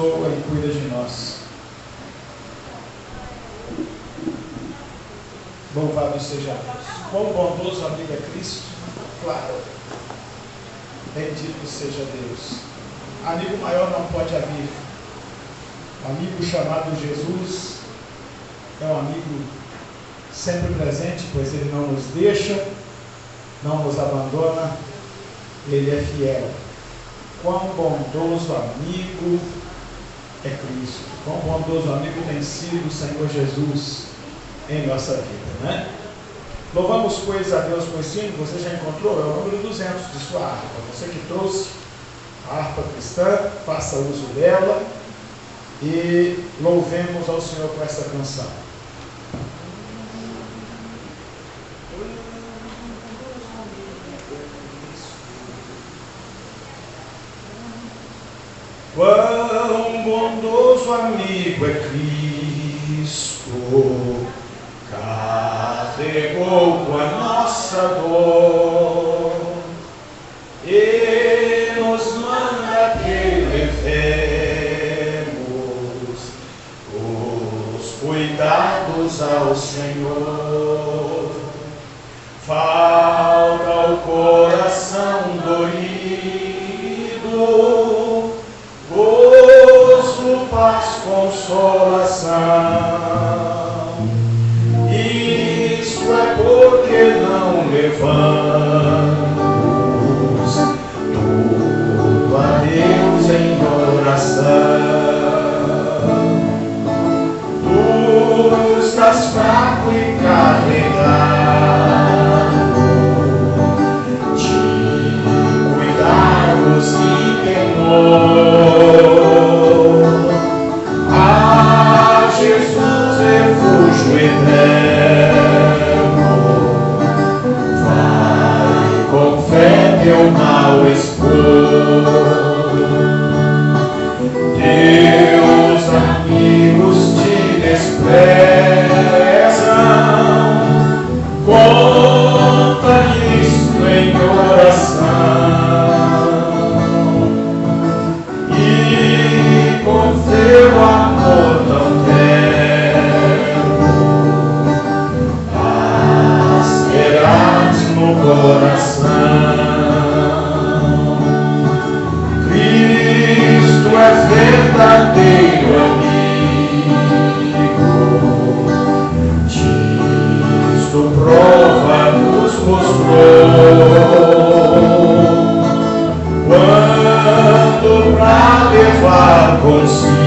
abençoa e cuida de nós. Louvado seja Deus. Quão bondoso amigo é Cristo. Claro. Bendito seja Deus. Amigo maior não pode haver. O amigo chamado Jesus é um amigo sempre presente, pois ele não nos deixa, não nos abandona, ele é fiel. Quão bondoso amigo é Cristo. Quão bondoso amigo tem sido o Senhor Jesus em nossa vida, né? Louvamos, pois, a Deus com esse hino. Você já encontrou? É o número 200 de sua harpa. Você que trouxe a harpa cristã, faça uso dela e louvemos ao Senhor com essa canção. Quão bondoso amigo é Cristo, carregou com a nossa dor e nos manda que levemos os cuidados ao Senhor. Falta o coração dorido, gozo, paz, consolação. Isso é porque não levamos tudo a Deus em oração. Tu estás fraco e carregado de cuidados e temor. Ah, Jesus, refúgio eterno, vai com fé teu mal expor. Teus amigos te desprezam, conta isto em oração. E com teu amor tão terno, paz terás no coração. Cristo é verdadeiro amigo, disto prova nos mostrou. Quando pra levar consigo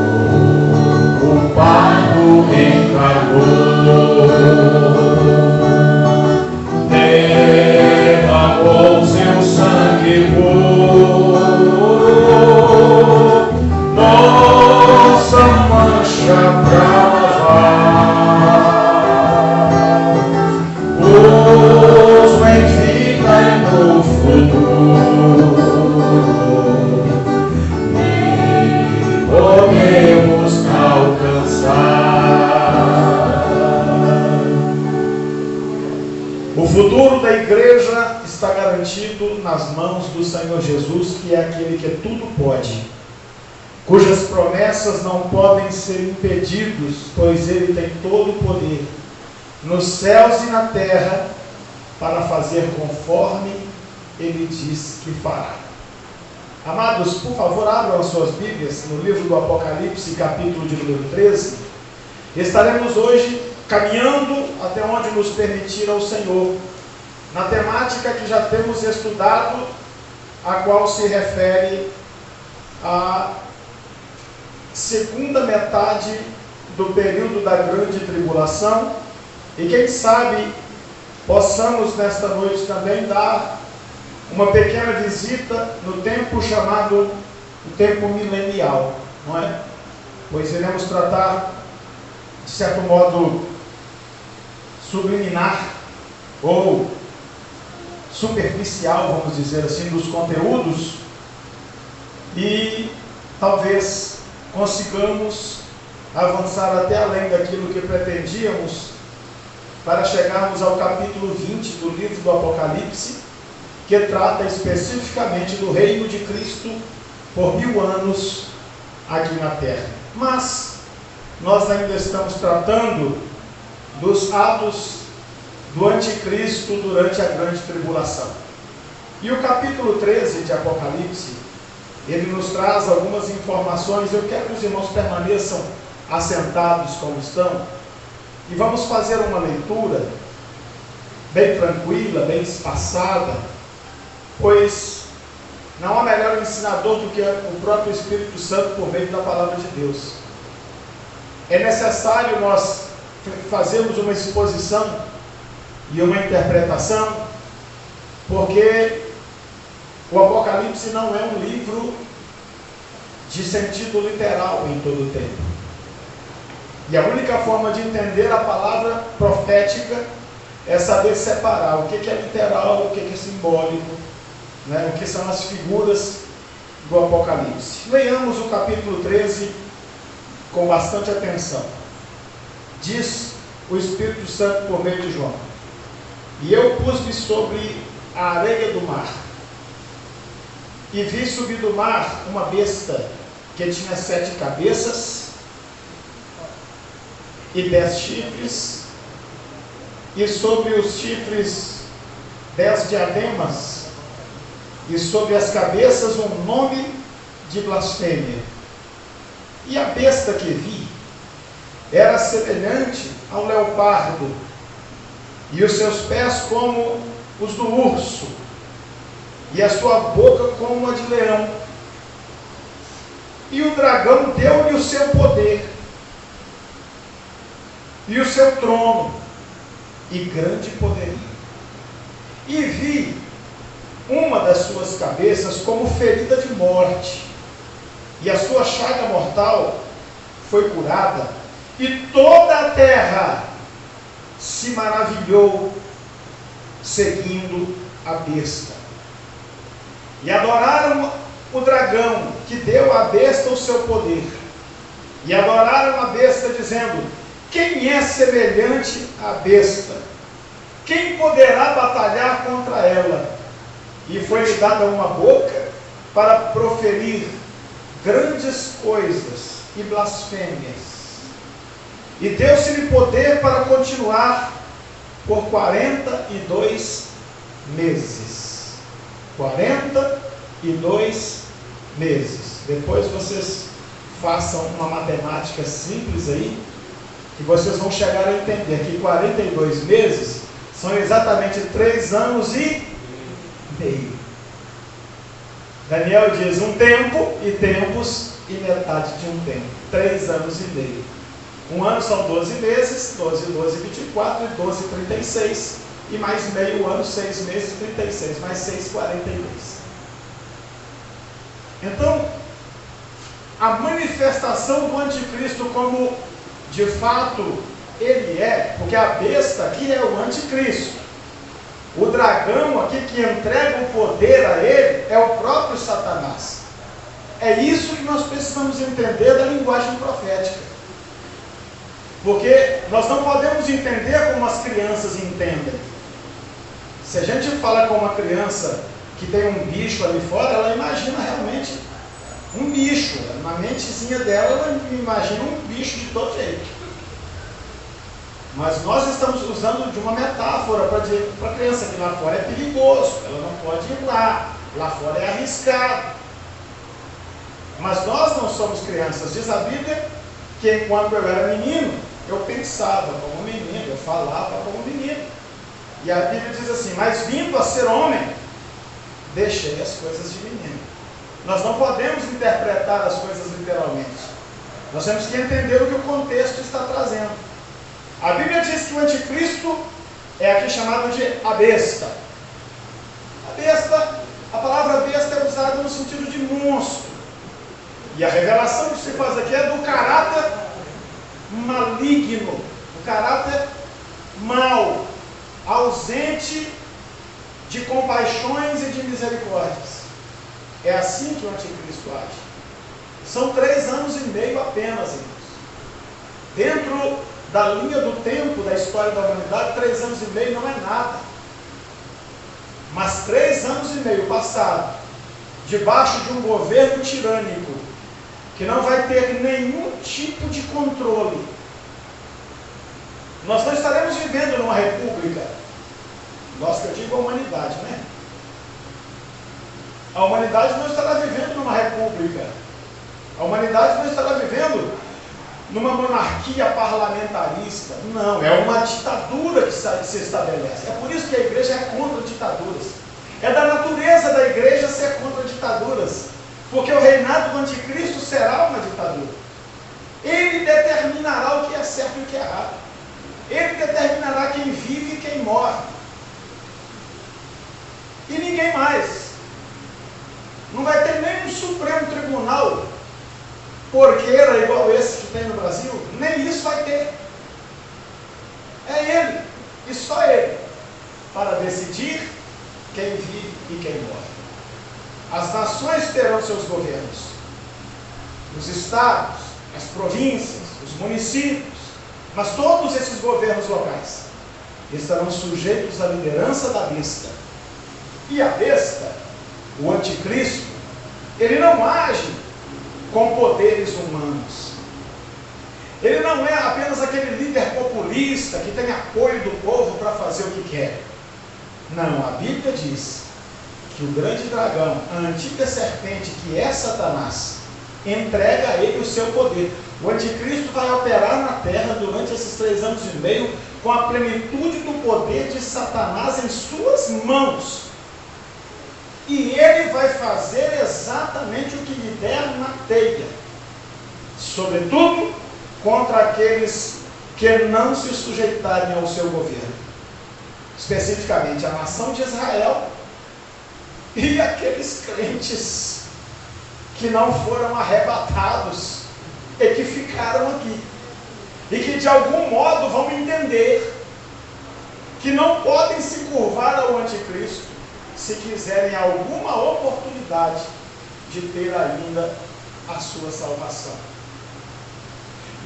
o culpado encargou, derramou seu sangue puro, nossa mancha pra lavar. Gozo em vida e no futuro, nem podemos alcançar. O futuro da igreja está garantido nas mãos do Senhor Jesus, que é aquele que tudo pode, cujas promessas não podem ser impedidas, pois ele tem todo o poder nos céus e na terra para fazer conforme ele diz que fará. Amados, por favor, abram as suas Bíblias no livro do Apocalipse, capítulo de número 13. Estaremos hoje caminhando até onde nos permitir ao Senhor, na temática que já temos estudado, a qual se refere à segunda metade do período da grande tribulação. E quem sabe possamos nesta noite também dar uma pequena visita no tempo chamado o tempo milenial, não é? Pois iremos tratar, de certo modo, subliminar ou superficial, vamos dizer assim, dos conteúdos, e talvez consigamos avançar até além daquilo que pretendíamos, para chegarmos ao capítulo 20 do livro do Apocalipse, que trata especificamente do reino de Cristo por 1000 anos aqui na terra. Mas nós ainda estamos tratando dos atos do anticristo durante a grande tribulação. E o capítulo 13 de Apocalipse, ele nos traz algumas informações. Eu quero que os irmãos permaneçam assentados como estão, e vamos fazer uma leitura bem tranquila, bem espaçada, pois não há melhor ensinador do que o próprio Espírito Santo por meio da palavra de Deus. É necessário nós fazermos uma exposição e uma interpretação, porque o Apocalipse não é um livro de sentido literal em todo o tempo. E a única forma de entender a palavra profética é saber separar o que é literal, o que é simbólico, né? O que são as figuras do Apocalipse. Leiamos o capítulo 13 com bastante atenção. Diz o Espírito Santo por meio de João: e eu pus-me sobre a areia do mar, e vi subir do mar uma besta que tinha 7 cabeças e 10 chifres, e sobre os chifres 10 diademas, e sobre as cabeças um nome de blasfêmia. E a besta que vi era semelhante ao leopardo, e os seus pés como os do urso, e a sua boca como a de leão. E o dragão deu-lhe o seu poder, e o seu trono, e grande poderio. E vi uma das suas cabeças como ferida de morte, e a sua chaga mortal foi curada, e toda a terra se maravilhou seguindo a besta. E adoraram o dragão, que deu à besta o seu poder, e adoraram a besta, dizendo: quem é semelhante à besta? Quem poderá batalhar contra ela? E foi-lhe dada uma boca para proferir grandes coisas e blasfêmias. E deu-se-lhe poder para continuar por 42 meses. 42 meses. Depois vocês façam uma matemática simples aí, que vocês vão chegar a entender que 42 meses são exatamente 3 anos e meio. Daniel diz um tempo e tempos e metade de um tempo. 3 anos e meio. Um ano são 12 meses, 12, 12, 24, e 12, 36. E mais meio ano, 6 meses, 36. Mais 6, 42. Então, a manifestação do anticristo como de fato ele é, porque a besta aqui é o anticristo. O dragão aqui que entrega o poder a ele é o próprio Satanás. É isso que nós precisamos entender da linguagem profética. Porque nós não podemos entender como as crianças entendem. Se a gente fala com uma criança que tem um bicho ali fora, ela imagina realmente um bicho. Na mentezinha dela, ela imagina um bicho de todo jeito. Mas nós estamos usando de uma metáfora para dizer para a criança que lá fora é perigoso, ela não pode ir lá, lá fora é arriscado. Mas nós não somos crianças. Diz a Bíblia que enquanto eu era menino, eu pensava como menino, eu falava como menino. E a Bíblia diz assim: mas vindo a ser homem, deixei as coisas de menino. Nós não podemos interpretar as coisas literalmente. Nós temos que entender o que o contexto está trazendo. A Bíblia diz que o anticristo é aqui chamado de a besta. A besta, a palavra besta é usada no sentido de monstro. E a revelação que se faz aqui é do caráter maligno, do caráter mau, ausente de compaixões e de misericórdias. É assim que o anticristo age. São 3 anos e meio apenas, irmãos. Dentro da linha do tempo da história da humanidade, 3 anos e meio não é nada. Mas 3 anos e meio passados, debaixo de um governo tirânico, que não vai ter nenhum tipo de controle. Nós não estaremos vivendo numa república. Nós, que eu digo a humanidade, né? A humanidade não estará vivendo numa república. A humanidade não estará vivendo numa monarquia parlamentarista. Não, é uma ditadura que se estabelece. É por isso que a igreja é contra ditaduras. É da natureza da igreja ser contra ditaduras. Porque o reinado do anticristo será uma ditadura. Ele determinará o que é certo e o que é errado. Ele determinará quem vive e quem morre. E ninguém mais. Não vai ter nem um Supremo Tribunal porqueira igual esse que tem no Brasil. Nem isso vai ter. É ele, e só ele, para decidir quem vive e quem morre. As nações terão seus governos. Os estados, as províncias, os municípios, mas todos esses governos locais estarão sujeitos à liderança da besta. E a besta, o anticristo, ele não age com poderes humanos. Ele não é apenas aquele líder populista que tem apoio do povo para fazer o que quer. Não, a Bíblia diz que o grande dragão, a antiga serpente, que é Satanás, entrega a ele o seu poder. O anticristo vai operar na terra durante esses 3 anos e meio com a plenitude do poder de Satanás em suas mãos. E ele vai fazer exatamente o que lhe der na teia. Sobretudo contra aqueles que não se sujeitarem ao seu governo. Especificamente a nação de Israel e aqueles crentes que não foram arrebatados e que ficaram aqui. E que de algum modo vão entender que não podem se curvar ao anticristo se quiserem alguma oportunidade de ter ainda a sua salvação.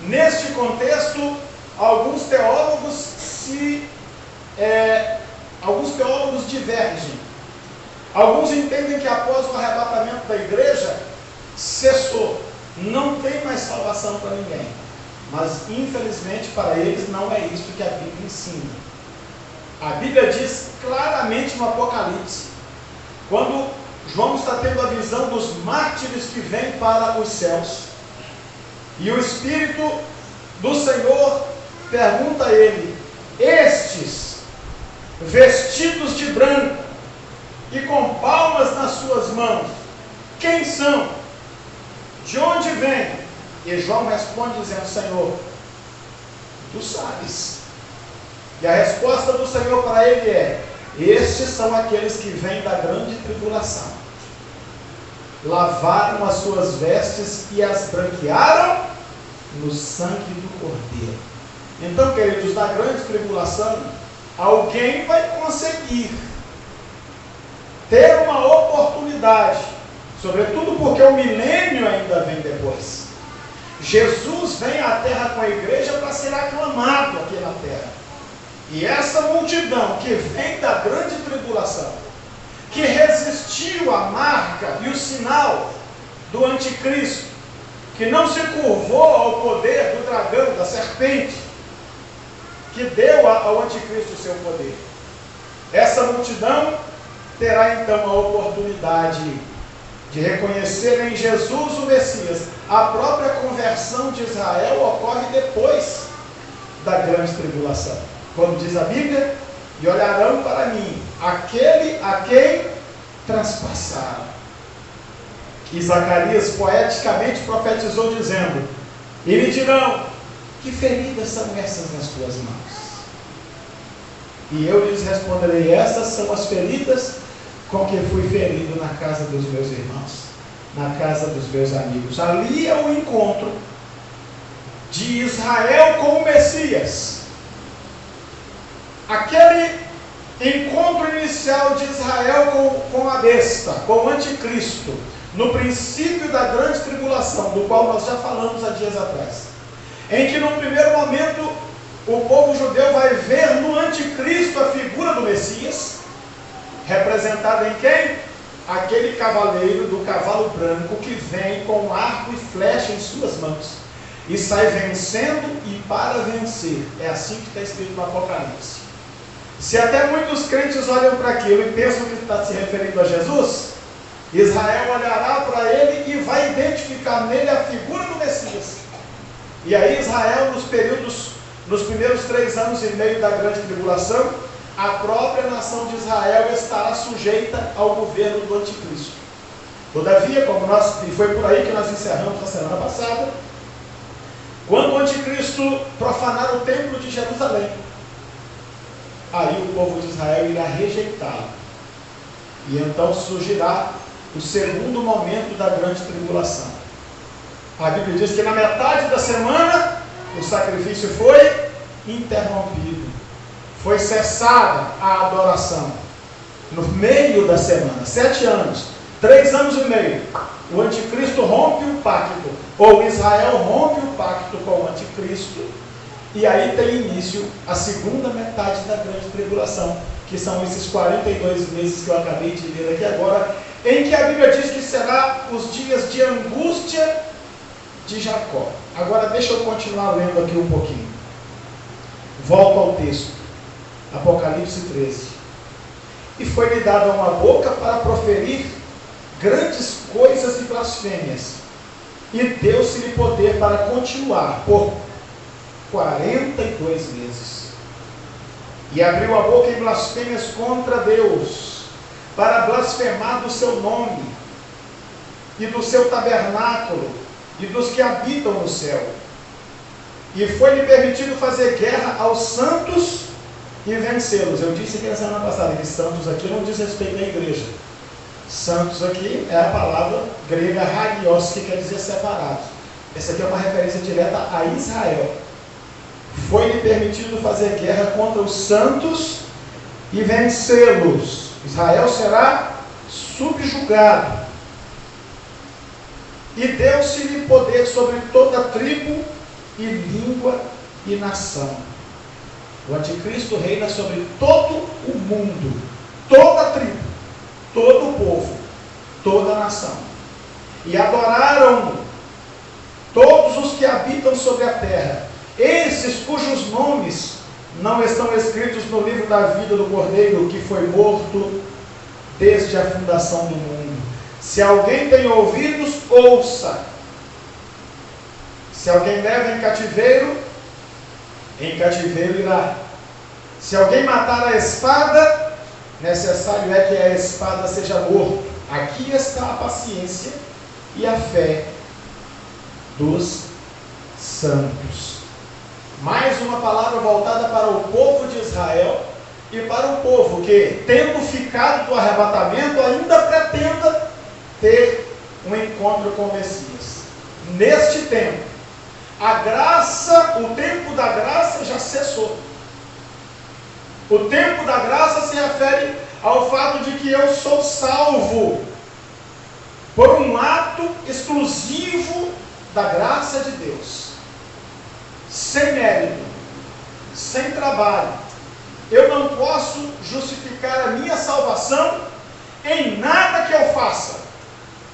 Neste contexto, alguns teólogos divergem. Alguns entendem que após o arrebatamento da igreja, cessou. Não tem mais salvação para ninguém. Mas, infelizmente, para eles não é isso que a Bíblia ensina. A Bíblia diz claramente no Apocalipse, quando João está tendo a visão dos mártires que vêm para os céus, e o Espírito do Senhor pergunta a ele: estes, vestidos de branco e com palmas nas suas mãos, quem são? De onde vêm? E João responde dizendo: Senhor, tu sabes. E a resposta do Senhor para ele é: estes são aqueles que vêm da grande tribulação. Lavaram as suas vestes e as branquearam no sangue do Cordeiro. Então, queridos, na grande tribulação, alguém vai conseguir ter uma oportunidade, sobretudo porque o milênio ainda vem depois. Jesus vem à terra com a igreja para ser aclamado aqui na terra. E essa multidão que vem da grande tribulação, que resistiu à marca e o sinal do anticristo, que não se curvou ao poder do dragão, da serpente, que deu ao anticristo o seu poder. Essa multidão terá então a oportunidade de reconhecer em Jesus o Messias. A própria conversão de Israel ocorre depois da grande tribulação. Quando diz a Bíblia: e olharão para mim aquele a quem transpassaram. E Zacarias poeticamente profetizou dizendo: e me dirão: que feridas são essas nas tuas mãos? E eu lhes responderei: estas são as feridas com que fui ferido na casa dos meus irmãos, na casa dos meus amigos. Ali é o encontro de Israel com o Messias. Aquele encontro inicial de Israel com a besta, com o anticristo, no princípio da grande tribulação, do qual nós já falamos há dias atrás, em que no primeiro momento o povo judeu vai ver no anticristo a figura do Messias, representado em quem? Aquele cavaleiro do cavalo branco que vem com arco e flecha em suas mãos e sai vencendo e para vencer. É assim que está escrito no Apocalipse. Se até muitos crentes olham para aquilo e pensam que está se referindo a Jesus, Israel olhará para ele e vai identificar nele a figura do Messias. E aí Israel, nos primeiros 3 anos e meio da grande tribulação, a própria nação de Israel estará sujeita ao governo do anticristo. Todavia, e foi por aí que nós encerramos na semana passada, quando o anticristo profanar o templo de Jerusalém, aí o povo de Israel irá rejeitá-lo. E então surgirá o segundo momento da grande tribulação. A Bíblia diz que na metade da semana o sacrifício foi interrompido. Foi cessada a adoração. No meio da semana, 7 anos, 3 anos e meio, o anticristo rompe o pacto, ou Israel rompe o pacto com o anticristo, e aí tem início a segunda metade da grande tribulação, que são esses 42 meses que eu acabei de ler aqui agora, em que a Bíblia diz que será os dias de angústia de Jacó. Agora deixa eu continuar lendo aqui um pouquinho. Volto ao texto. Apocalipse 13. E foi-lhe dada uma boca para proferir grandes coisas e blasfêmias. E deu-se-lhe poder para continuar por 42 meses. E abriu a boca em blasfêmias contra Deus, para blasfemar do seu nome, e do seu tabernáculo, e dos que habitam no céu. E foi-lhe permitido fazer guerra aos santos e vencê-los. Eu disse aqui na semana passada que santos aqui não diz respeito à igreja. Santos aqui é a palavra grega hagios, que quer dizer separado. Essa aqui é uma referência direta a Israel. Foi-lhe permitido fazer guerra contra os santos e vencê-los. Israel será subjugado. E deu-se-lhe poder sobre toda tribo e língua e nação. O anticristo reina sobre todo o mundo, toda tribo, todo o povo, toda a nação. E adoraram todos os que habitam sobre a terra, esses cujos nomes não estão escritos no livro da vida do Cordeiro, que foi morto desde a fundação do mundo. Se alguém tem ouvidos, ouça. Se alguém leva em cativeiro irá. Se alguém matar a espada, necessário é que a espada seja morto. Aqui está a paciência e a fé dos santos. Mais uma palavra voltada para o povo de Israel e para o povo que, tendo ficado do arrebatamento, ainda pretenda ter um encontro com o Messias. Neste tempo, a graça, o tempo da graça já cessou. O tempo da graça se refere ao fato de que eu sou salvo por um ato exclusivo da graça de Deus, sem mérito, sem trabalho. Eu não posso justificar a minha salvação em nada que eu faça,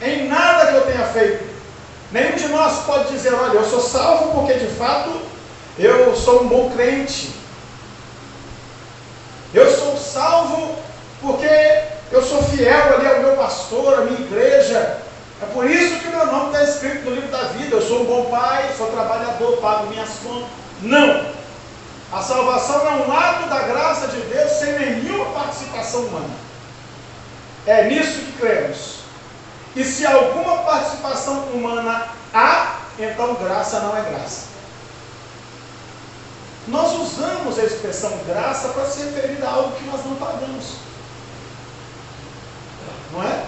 em nada que eu tenha feito. Nenhum de nós pode dizer, olha, eu sou salvo porque de fato eu sou um bom crente. Eu sou salvo porque eu sou fiel ali ao meu pastor, à minha igreja. É por isso que o meu nome está escrito no livro da vida. Eu sou um bom pai, sou trabalhador, pago minhas contas. Não! A salvação é um ato da graça de Deus sem nenhuma participação humana. É nisso que cremos. E se alguma participação humana há, então graça não é graça. Nós usamos a expressão graça para se referir a algo que nós não pagamos. Não é?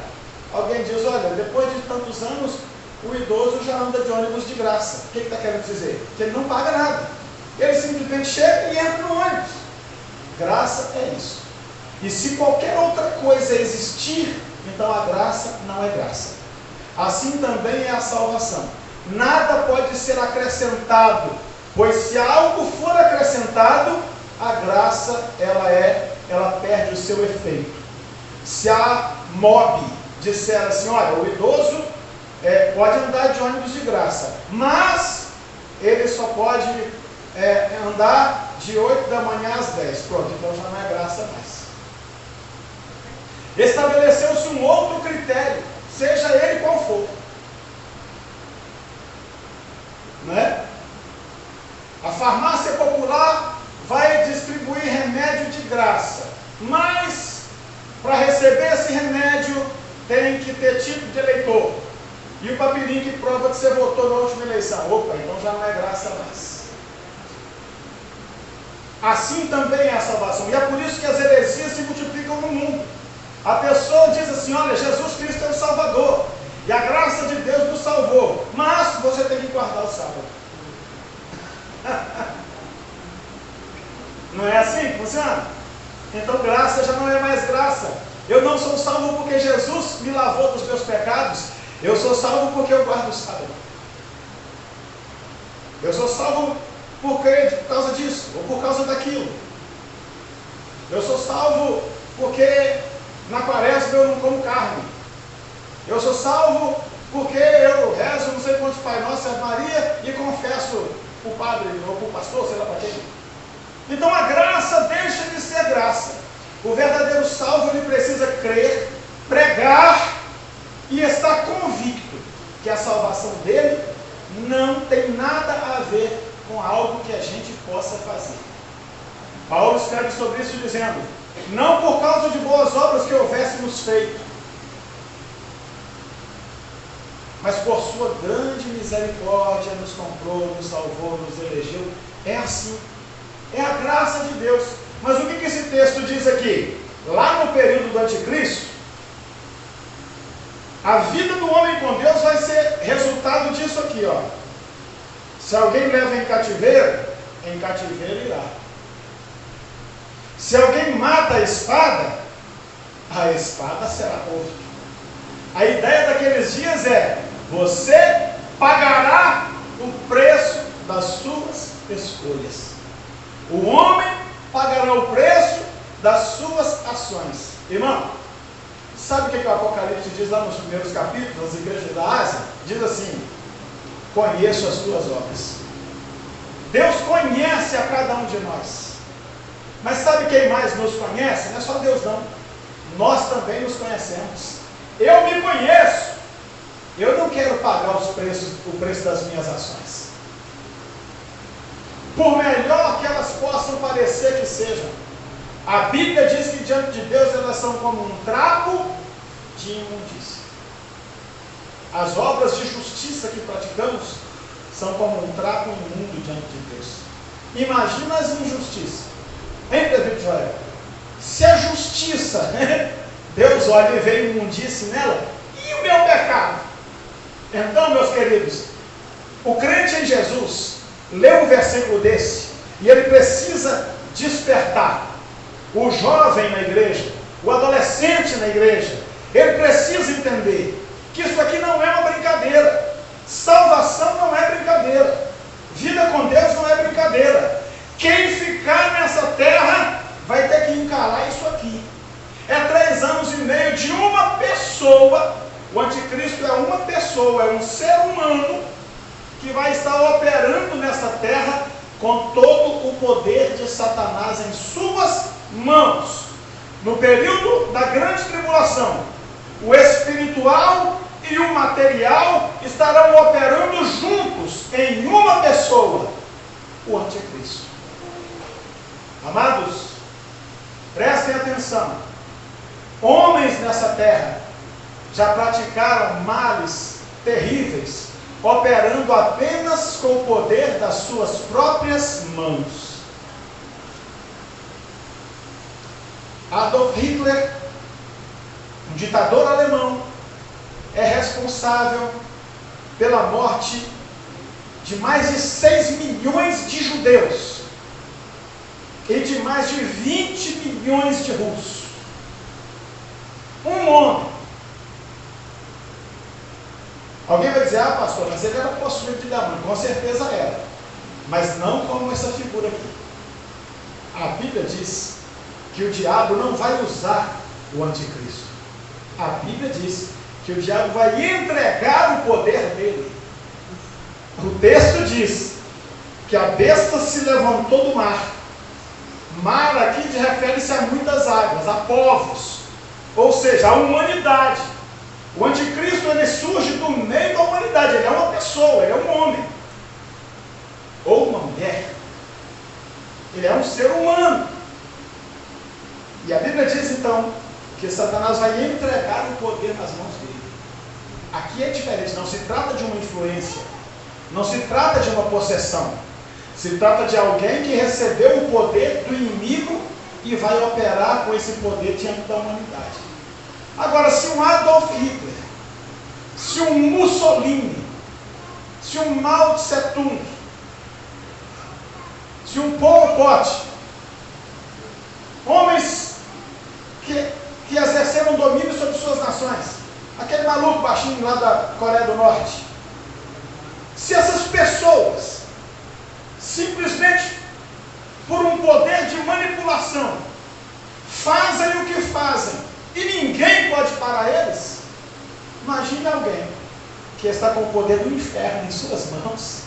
Alguém diz, olha, depois de tantos anos, o idoso já anda de ônibus de graça. O que está querendo dizer? Que ele não paga nada. Ele simplesmente chega e entra no ônibus. Graça é isso. E se qualquer outra coisa existir, então a graça não é graça. Assim também é a salvação. Nada pode ser acrescentado, pois se algo for acrescentado, a graça ela perde o seu efeito. Se a MOB disser assim, olha, o idoso pode andar de ônibus de graça, mas ele só pode andar de 8 da manhã às 10. Pronto, então já não é graça mais. Estabeleceu-se um outro critério, seja ele qual for. Né? A farmácia popular vai distribuir remédio de graça, mas para receber esse remédio tem que ter título de eleitor e o papelinho que prova que você votou na última eleição. Opa, então já não é graça mais. Assim também é a salvação, e é por isso que as heresias se multiplicam no mundo. A pessoa diz assim, olha, Jesus Cristo é o Salvador, e a graça de Deus nos salvou, mas você tem que guardar o sábado. Não é assim que funciona? Então graça já não é mais graça. Eu não sou salvo porque Jesus me lavou dos meus pecados, eu sou salvo porque eu guardo o sábado. Eu sou salvo por causa disso, ou por causa daquilo. Eu sou salvo porque na quaresma eu não como carne. Eu sou salvo porque eu rezo não sei quantos Pai Nosso, Ave Maria, e confesso o padre, ou o pastor, sei lá para quem. Então a graça deixa de ser graça. O verdadeiro salvo, ele precisa crer, pregar e estar convicto que a salvação dele não tem nada a ver com algo que a gente possa fazer. Paulo escreve sobre isso dizendo, não por causa de boas obras que houvéssemos feito, mas por sua grande misericórdia nos comprou, nos salvou, nos elegeu. É assim, é a graça de Deus. Mas o que esse texto diz aqui? Lá no período do anticristo, a vida do homem com Deus vai ser resultado disso aqui, ó. Se alguém leva em cativeiro irá. Se alguém mata a espada será morto. A ideia daqueles dias é, você pagará o preço das suas escolhas. O homem pagará o preço das suas ações. Irmão, sabe o que o Apocalipse diz lá nos primeiros capítulos das igrejas da Ásia? Diz assim, conheço as tuas obras. Deus conhece a cada um de nós. Mas sabe quem mais nos conhece? Não é só Deus não. Nós também nos conhecemos. Eu me conheço. Eu não quero pagar o preço das minhas ações. Por melhor que elas possam parecer que sejam. A Bíblia diz que diante de Deus elas são como um trapo de imundícia. As obras de justiça que praticamos são como um trapo imundo diante de Deus. Imagina as injustiças. Hein, David Joel? Se a justiça, Deus olha e vê imundície nela, e o meu pecado? Então, meus queridos, o crente em Jesus lê um versículo desse e ele precisa despertar. O jovem na igreja, o adolescente na igreja, ele precisa entender que isso aqui não é uma brincadeira. Salvação não é brincadeira. Vida com Deus não é brincadeira. Quem ficar nessa terra vai ter que encarar isso aqui. É 3 anos e meio de uma pessoa. O anticristo é uma pessoa, é um ser humano que vai estar operando nessa terra com todo o poder de Satanás em suas mãos. No período da grande tribulação, o espiritual e o material estarão operando juntos em uma pessoa, o anticristo. Amados, prestem atenção. Homens nessa terra já praticaram males terríveis, operando apenas com o poder das suas próprias mãos. Adolf Hitler, um ditador alemão, é responsável pela morte de mais de 6 milhões de judeus e de mais de 20 milhões de russos. Um homem. Alguém vai dizer, pastor, mas ele era possuído de demônio. Com certeza era, mas não como essa figura aqui. A Bíblia diz que o diabo não vai usar o anticristo? A Bíblia diz que o diabo vai entregar o poder dele. O texto diz que a besta se levantou do mar. Mar aqui refere-se a muitas águas, a povos, ou seja, a humanidade. O anticristo, ele surge do meio da humanidade, ele é uma pessoa, ele é um homem, ou uma mulher, ele é um ser humano. E a Bíblia diz então que Satanás vai entregar o poder nas mãos dele. Aqui é diferente, não se trata de uma influência, não se trata de uma possessão, se trata de alguém que recebeu o poder do inimigo e vai operar com esse poder diante da humanidade. Agora, se um Adolf Hitler, se um Mussolini, se um Mao Tse Tung, se um Pol Pot, homens que exerceram domínio sobre suas nações, aquele maluco baixinho lá da Coreia do Norte, se essas pessoas, simplesmente por um poder de manipulação, fazem o que fazem, e ninguém pode parar eles, imagine alguém que está com o poder do inferno em suas mãos,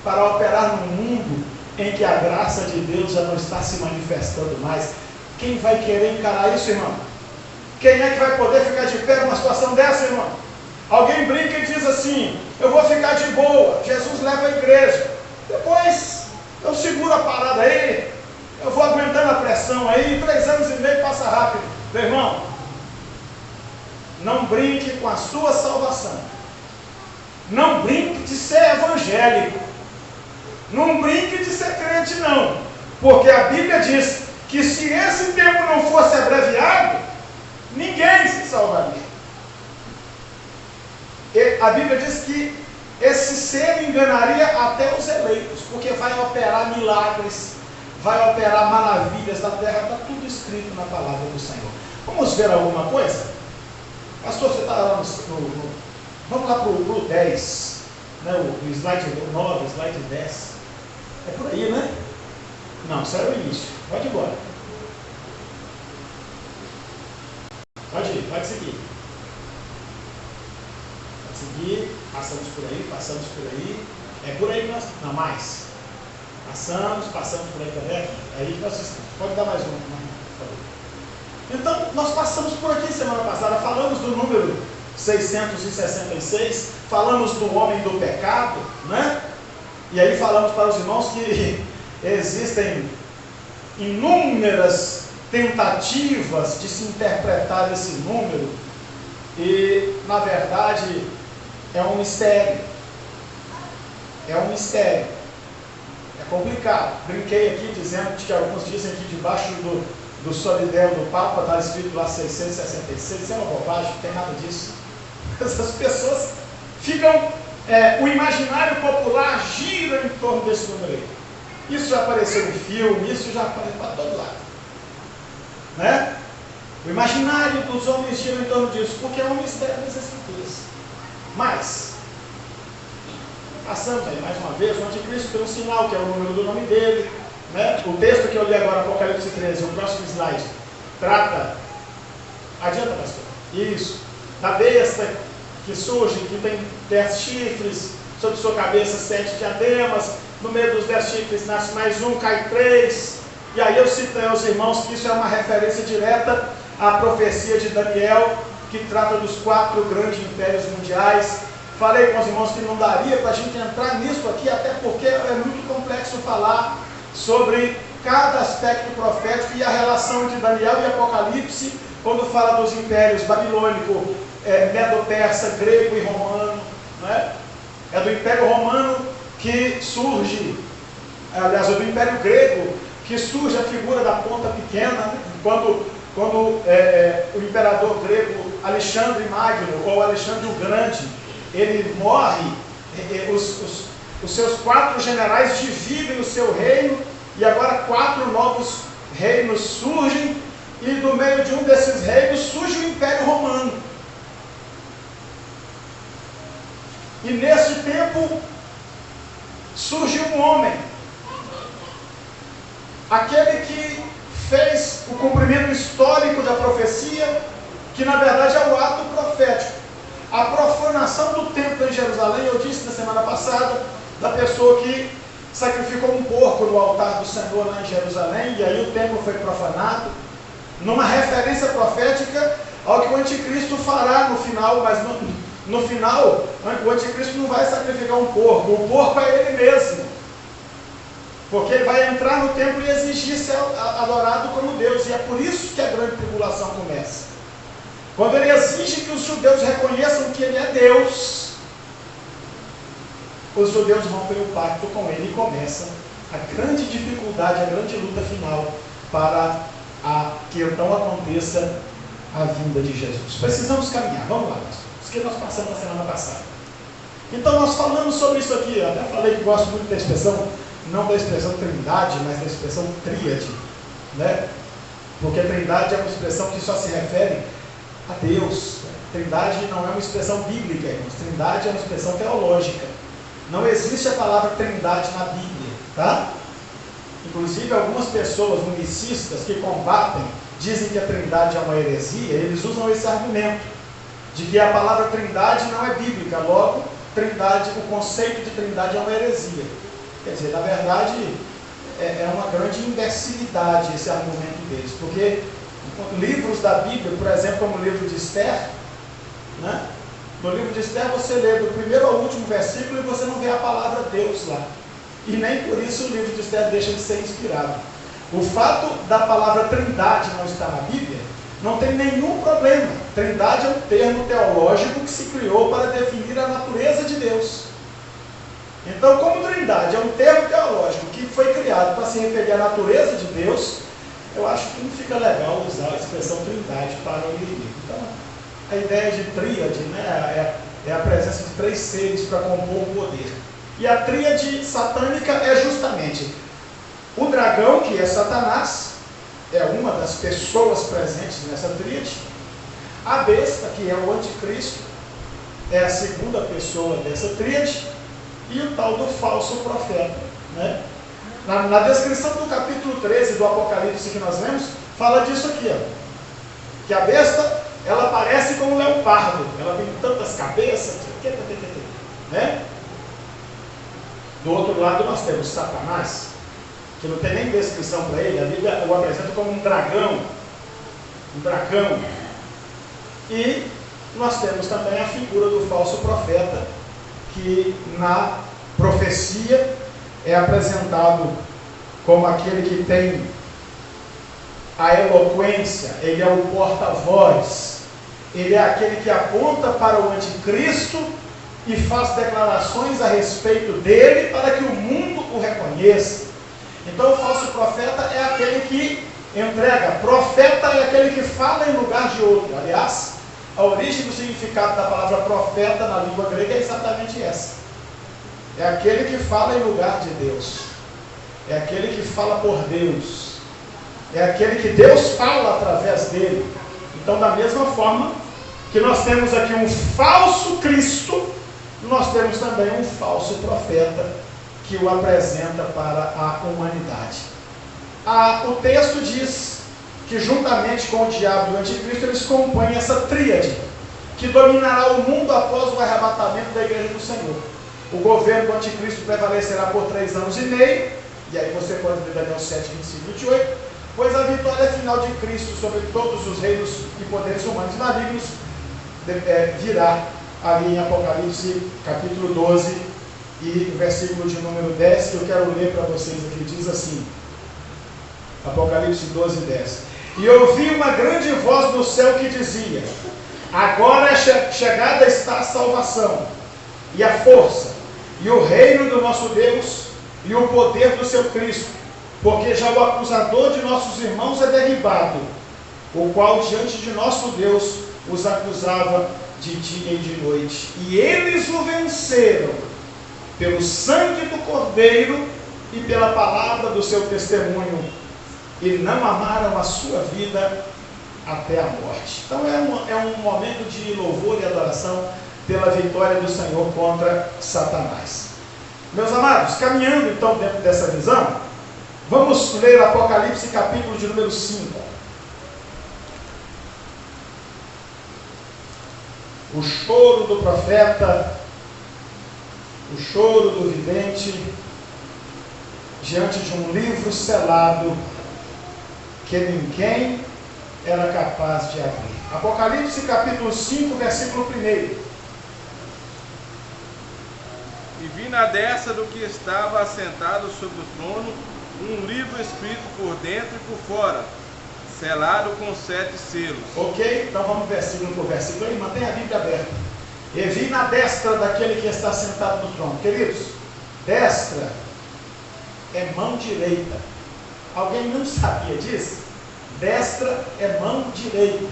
para operar num mundo em que a graça de Deus já não está se manifestando mais. Quem vai querer encarar isso, irmão? Quem é que vai poder ficar de pé numa situação dessa, irmão? Alguém brinca e diz assim: eu vou ficar de boa, Jesus leva a igreja, depois eu seguro a parada aí, eu vou aguentando a pressão aí, 3 anos e meio passa rápido. Meu irmão, não brinque com a sua salvação, não brinque de ser evangélico, não brinque de ser crente não, porque a Bíblia diz que se esse tempo não fosse abreviado, ninguém se salvaria. E a Bíblia diz que esse ser enganaria até os eleitos, porque vai operar milagres, vai operar maravilhas da terra, está tudo escrito na palavra do Senhor. Vamos ver alguma coisa? Pastor, você está lá vamos lá para o 10, né? O slide 9, slide 10. É por aí, né? Não, isso era o início. Pode ir embora. Pode ir, pode seguir. Pode seguir, passamos por aí. É por aí que nós... Não, mais. Passamos por aí também. É aí que nós estamos. Pode dar mais um, por favor. Então, nós passamos por aqui semana passada, falamos do número 666, falamos do homem do pecado, né? E aí falamos para os irmãos que existem inúmeras tentativas de se interpretar esse número, e na verdade é um mistério. É um mistério. É complicado. Brinquei aqui dizendo que alguns dizem que debaixo do solidéu do Papa está escrito lá 666, isso é uma bobagem, não tem nada disso. Essas pessoas ficam, o imaginário popular gira em torno desse número aí. Isso já apareceu em filme, isso já apareceu para todo lado, né? O imaginário dos homens gira em torno disso, porque é um mistério das Escrituras. Mas, passando aí mais uma vez, o anticristo tem um sinal, que é o número do nome dele, né? O texto que eu li agora, Apocalipse 13, o próximo slide, trata, adianta, pastor, isso, da besta que surge, que tem 10 chifres, sobre sua cabeça 7 diademas, no meio dos 10 chifres nasce mais um, cai 3, e aí eu citei aos irmãos que isso é uma referência direta à profecia de Daniel, que trata dos 4 grandes impérios mundiais. Falei com os irmãos que não daria para a gente entrar nisso aqui, até porque é muito complexo falar sobre cada aspecto profético e a relação entre Daniel e Apocalipse, quando fala dos impérios babilônico, medo-persa, grego e romano, né? É do Império Romano que surge, aliás, é do Império Grego que surge a figura da ponta pequena, né? Quando o imperador grego Alexandre Magno, ou Alexandre o Grande, ele morre, os seus 4 generais dividem o seu reino, e agora 4 novos reinos surgem, e no meio de um desses reinos surge o Império Romano. E nesse tempo surge um homem, aquele que fez o cumprimento histórico da profecia, que na verdade é o ato profético. A profanação do templo em Jerusalém, eu disse na semana passada, da pessoa que sacrificou um porco no altar do Senhor lá em Jerusalém, e aí o templo foi profanado, numa referência profética ao que o anticristo fará no final, mas no final, o anticristo não vai sacrificar um porco, o porco é ele mesmo, porque ele vai entrar no templo e exigir ser adorado como Deus, e é por isso que a grande tribulação começa. Quando ele exige que os judeus reconheçam que ele é Deus, os judeus rompem o pacto com ele e começa a grande dificuldade, a grande luta final para que então aconteça a vinda de Jesus. Precisamos caminhar, vamos lá, isso que nós passamos na semana passada. Então nós falamos sobre isso aqui, eu até falei que gosto muito da expressão, não da expressão trindade, mas da expressão tríade, né? Porque trindade é uma expressão que só se refere a Deus. Trindade não é uma expressão bíblica, irmãos. Trindade é uma expressão teológica. Não existe a palavra trindade na Bíblia, tá? Inclusive algumas pessoas unicistas que combatem, dizem que a trindade é uma heresia, eles usam esse argumento, de que a palavra trindade não é bíblica, logo, trindade, o conceito de trindade é uma heresia. Quer dizer, na verdade, é uma grande imbecilidade esse argumento deles, porque livros da Bíblia, por exemplo, como o livro de Esther, né? No livro de Esther você lê do primeiro ao último versículo e você não vê a palavra Deus lá. E nem por isso o livro de Esther deixa de ser inspirado. O fato da palavra trindade não estar na Bíblia não tem nenhum problema. Trindade é um termo teológico que se criou para definir a natureza de Deus. Então, como trindade é um termo teológico que foi criado para se referir à natureza de Deus, eu acho que não fica legal usar a expressão trindade para o inimigo. Então, a ideia de tríade, né, é a presença de três seres para compor o poder. E a tríade satânica é justamente o dragão, que é Satanás, é uma das pessoas presentes nessa tríade. A besta, que é o anticristo, é a segunda pessoa dessa tríade. E o tal do falso profeta, né? Na descrição do capítulo 13 do Apocalipse que nós lemos, fala disso aqui, ó, que a besta, ela parece como um leopardo, ela tem tantas cabeças, né? Do outro lado nós temos Satanás, que não tem nem descrição para ele, a Bíblia o apresenta como um dragão, e nós temos também a figura do falso profeta, que na profecia é apresentado como aquele que tem a eloquência, ele é o porta-voz, ele é aquele que aponta para o anticristo e faz declarações a respeito dele para que o mundo o reconheça. Então o falso profeta é aquele que entrega, profeta é aquele que fala em lugar de outro. Aliás, a origem do significado da palavra profeta na língua grega é exatamente essa. É aquele que fala em lugar de Deus. É aquele que fala por Deus. É aquele que Deus fala através dele. Então, da mesma forma que nós temos aqui um falso Cristo, nós temos também um falso profeta que o apresenta para a humanidade. O texto diz que juntamente com o diabo e o anticristo eles compõem essa tríade que dominará o mundo após o arrebatamento da igreja do Senhor. O governo do anticristo prevalecerá por 3 anos e meio, e aí você pode ver Daniel 7, 25 e 28, pois a vitória final de Cristo sobre todos os reinos e poderes humanos e malignos virá ali em Apocalipse capítulo 12 e o versículo de número 10, que eu quero ler para vocês aqui, diz assim, Apocalipse 12, 10. E ouvi uma grande voz do céu que dizia: agora chegada está a salvação, e a força, e o reino do nosso Deus, e o poder do seu Cristo, porque já o acusador de nossos irmãos é derribado, o qual diante de nosso Deus os acusava de dia e de noite. E eles o venceram pelo sangue do Cordeiro e pela palavra do seu testemunho, e não amaram a sua vida até a morte. Então é um momento de louvor e adoração pela vitória do Senhor contra Satanás. Meus amados, caminhando então dentro dessa visão, Vamos ler Apocalipse capítulo de número 5. O choro do profeta, o choro do vidente, diante de um livro selado que ninguém era capaz de abrir. Apocalipse capítulo 5, versículo 1. E vi na destra do que estava assentado sobre o trono um livro escrito por dentro e por fora, selado com 7 selos. Ok? Então vamos versículo por versículo aí, mantenha a Bíblia aberta. E vi na destra daquele que está sentado no trono. Queridos, destra é mão direita. Alguém não sabia disso? Destra é mão direita.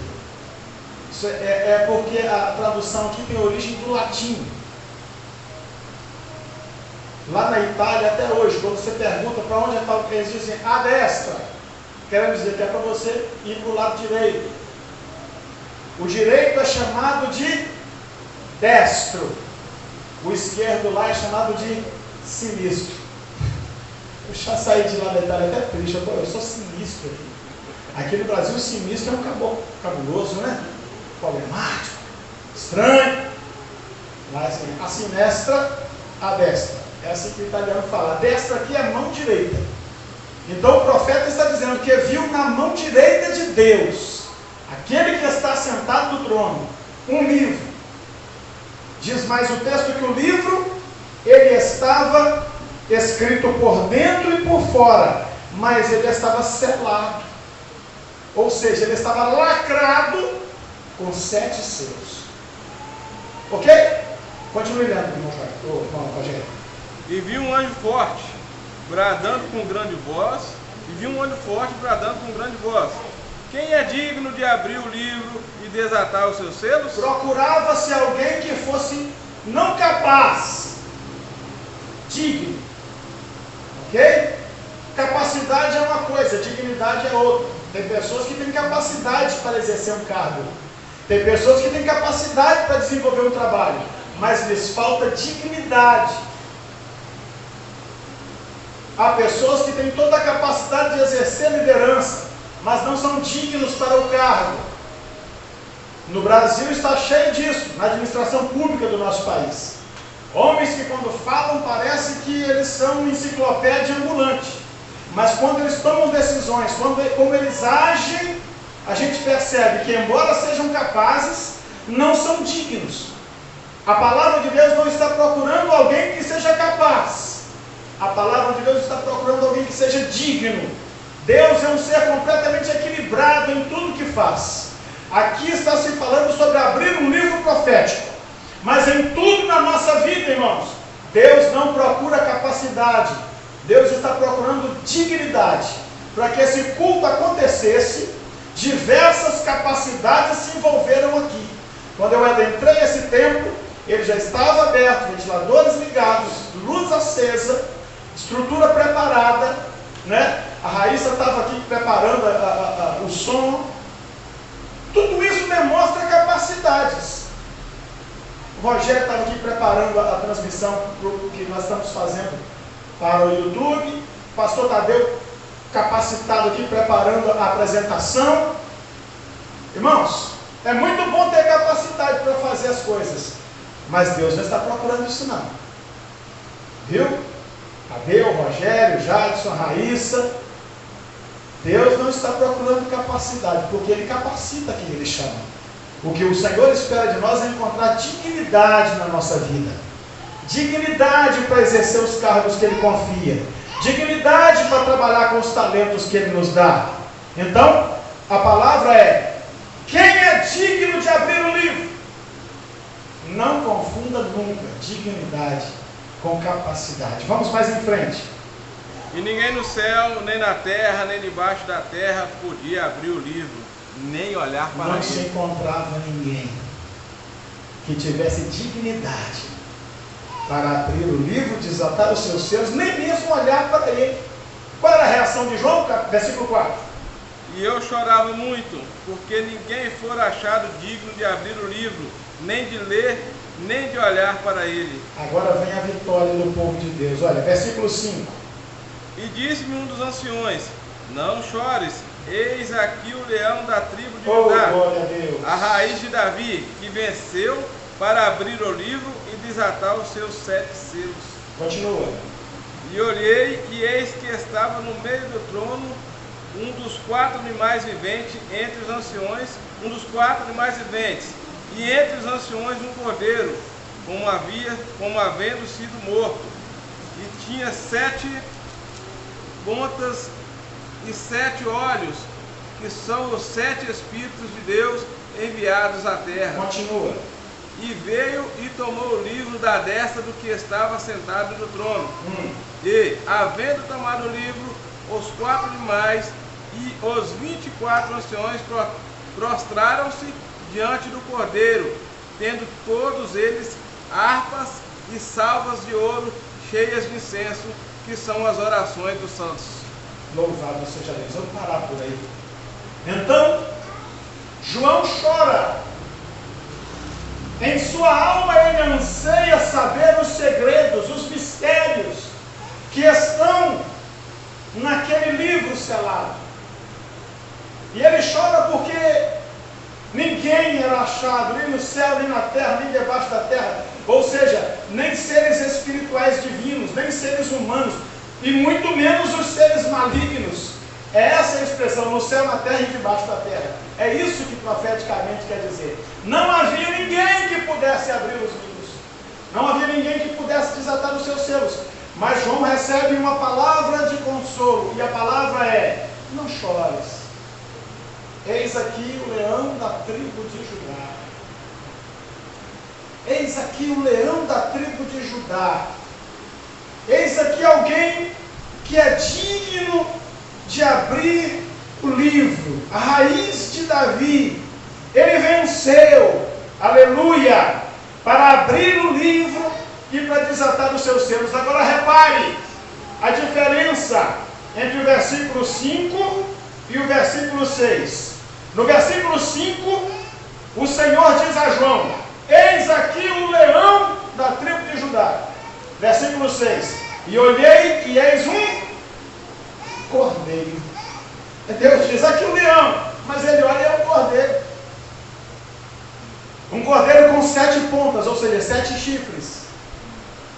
Isso é porque a tradução aqui tem origem do latim. Lá na Itália, até hoje, quando você pergunta para onde está, eles dizem a destra. Querendo dizer que é para você ir para o lado direito. O direito é chamado de destro. O esquerdo lá é chamado de sinistro. Eu já saí de lá da Itália até triste. Eu sou sinistro aqui. Aqui no Brasil, o sinistro é um caboclo cabuloso, né? Problemático, estranho. Lá é assim, a sinestra, a destra. É assim que o italiano fala. A destra aqui é a mão direita. Então o profeta está dizendo que viu na mão direita de Deus, aquele que está sentado no trono, um livro. Diz mais o texto que o livro, ele estava escrito por dentro e por fora, mas ele estava selado. Ou seja, ele estava lacrado com 7 selos. Ok? Continue lendo, irmão Rogério. E vi um anjo forte, bradando com grande voz, quem é digno de abrir o livro e desatar os seus selos? Procurava-se alguém que fosse não capaz, digno. Ok? Capacidade é uma coisa, dignidade é outra. Tem pessoas que têm capacidade para exercer um cargo. Tem pessoas que têm capacidade para desenvolver um trabalho, mas lhes falta dignidade. Há pessoas que têm toda a capacidade de exercer liderança, mas não são dignos para o cargo. No Brasil está cheio disso, na administração pública do nosso país. Homens que quando falam parece que eles são uma enciclopédia ambulante, mas quando eles tomam decisões, como eles agem, a gente percebe que embora sejam capazes, não são dignos. A palavra de Deus não está procurando alguém que seja capaz. A palavra de Deus está procurando alguém que seja digno. Deus é um ser completamente equilibrado em tudo que faz. Aqui está se falando sobre abrir um livro profético. Mas em tudo na nossa vida, irmãos, Deus não procura capacidade. Deus está procurando dignidade. Para que esse culto acontecesse, diversas capacidades se envolveram aqui. Quando eu adentrei esse templo, ele já estava aberto, ventiladores ligados, luz acesa, estrutura preparada, né? A Raíssa estava aqui preparando o som. Tudo isso demonstra capacidades. O Rogério estava aqui preparando a transmissão que nós estamos fazendo para o YouTube. O pastor Tadeu capacitado aqui preparando a apresentação. Irmãos, é muito bom ter capacidade para fazer as coisas, mas Deus não está procurando isso não. Viu? Tadeu, Rogério, Jadson, Raíssa. Deus não está procurando capacidade, porque Ele capacita quem Ele chama. O que o Senhor espera de nós é encontrar dignidade na nossa vida. Dignidade para exercer os cargos que Ele confia. Dignidade para trabalhar com os talentos que Ele nos dá. Então, a palavra é: quem é digno de abrir o livro? Não confunda nunca dignidade com capacidade. Vamos mais em frente. E ninguém no céu, nem na terra, nem debaixo da terra podia abrir o livro, nem olhar para ele. Não se encontrava ninguém que tivesse dignidade para abrir o livro, desatar os seus selos, nem mesmo olhar para ele. Qual era a reação de João? Versículo 4. E eu chorava muito, porque ninguém fora achado digno de abrir o livro, nem de ler, nem de olhar para ele. Agora vem a vitória do povo de Deus. Olha, versículo 5. E disse-me um dos anciões: não chores, eis aqui o leão da tribo de Judá, glória a Deus, a raiz de Davi, que venceu para abrir o livro e desatar os seus 7 selos. Continua. E olhei, e eis que estava no meio do trono um dos 4 animais viventes entre os anciões, e entre os anciões um cordeiro, como havendo sido morto, e tinha 7 pontas e 7 olhos, que são os 7 Espíritos de Deus enviados à terra. Continua. E veio e tomou o livro da destra do que estava sentado no trono. E, havendo tomado o livro, os 4 animais e os 24 anciões prostraram-se diante do cordeiro, tendo todos eles harpas e salvas de ouro cheias de incenso, que são as orações dos santos. Louvado seja Deus. Vamos parar por aí. Então, João chora. Em sua alma ele anseia saber os segredos, os mistérios que estão naquele livro selado. E ele chora porque ninguém era achado, nem no céu, nem na terra, nem debaixo da terra. Ou seja, nem seres espirituais divinos, nem seres humanos, e muito menos os seres malignos. É essa a expressão, no céu, na terra e debaixo da terra. É isso que profeticamente quer dizer. Não havia ninguém que pudesse abrir os livros. Não havia ninguém que pudesse desatar os seus selos. Mas João recebe uma palavra de consolo. E a palavra é: não chores. Eis aqui o leão da tribo de Judá. Eis aqui o leão da tribo de Judá. Eis aqui alguém que é digno de abrir o livro, a raiz de Davi. Ele venceu, aleluia, para abrir o livro e para desatar os seus selos. Agora repare a diferença entre o versículo 5 e o versículo 6. No versículo 5, o Senhor diz a João: eis aqui o leão da tribo de Judá. Versículo 6: e olhei e eis um cordeiro. Deus diz: aqui o leão, mas ele olha e é um cordeiro. Um cordeiro com 7 pontas, ou seja, 7 chifres.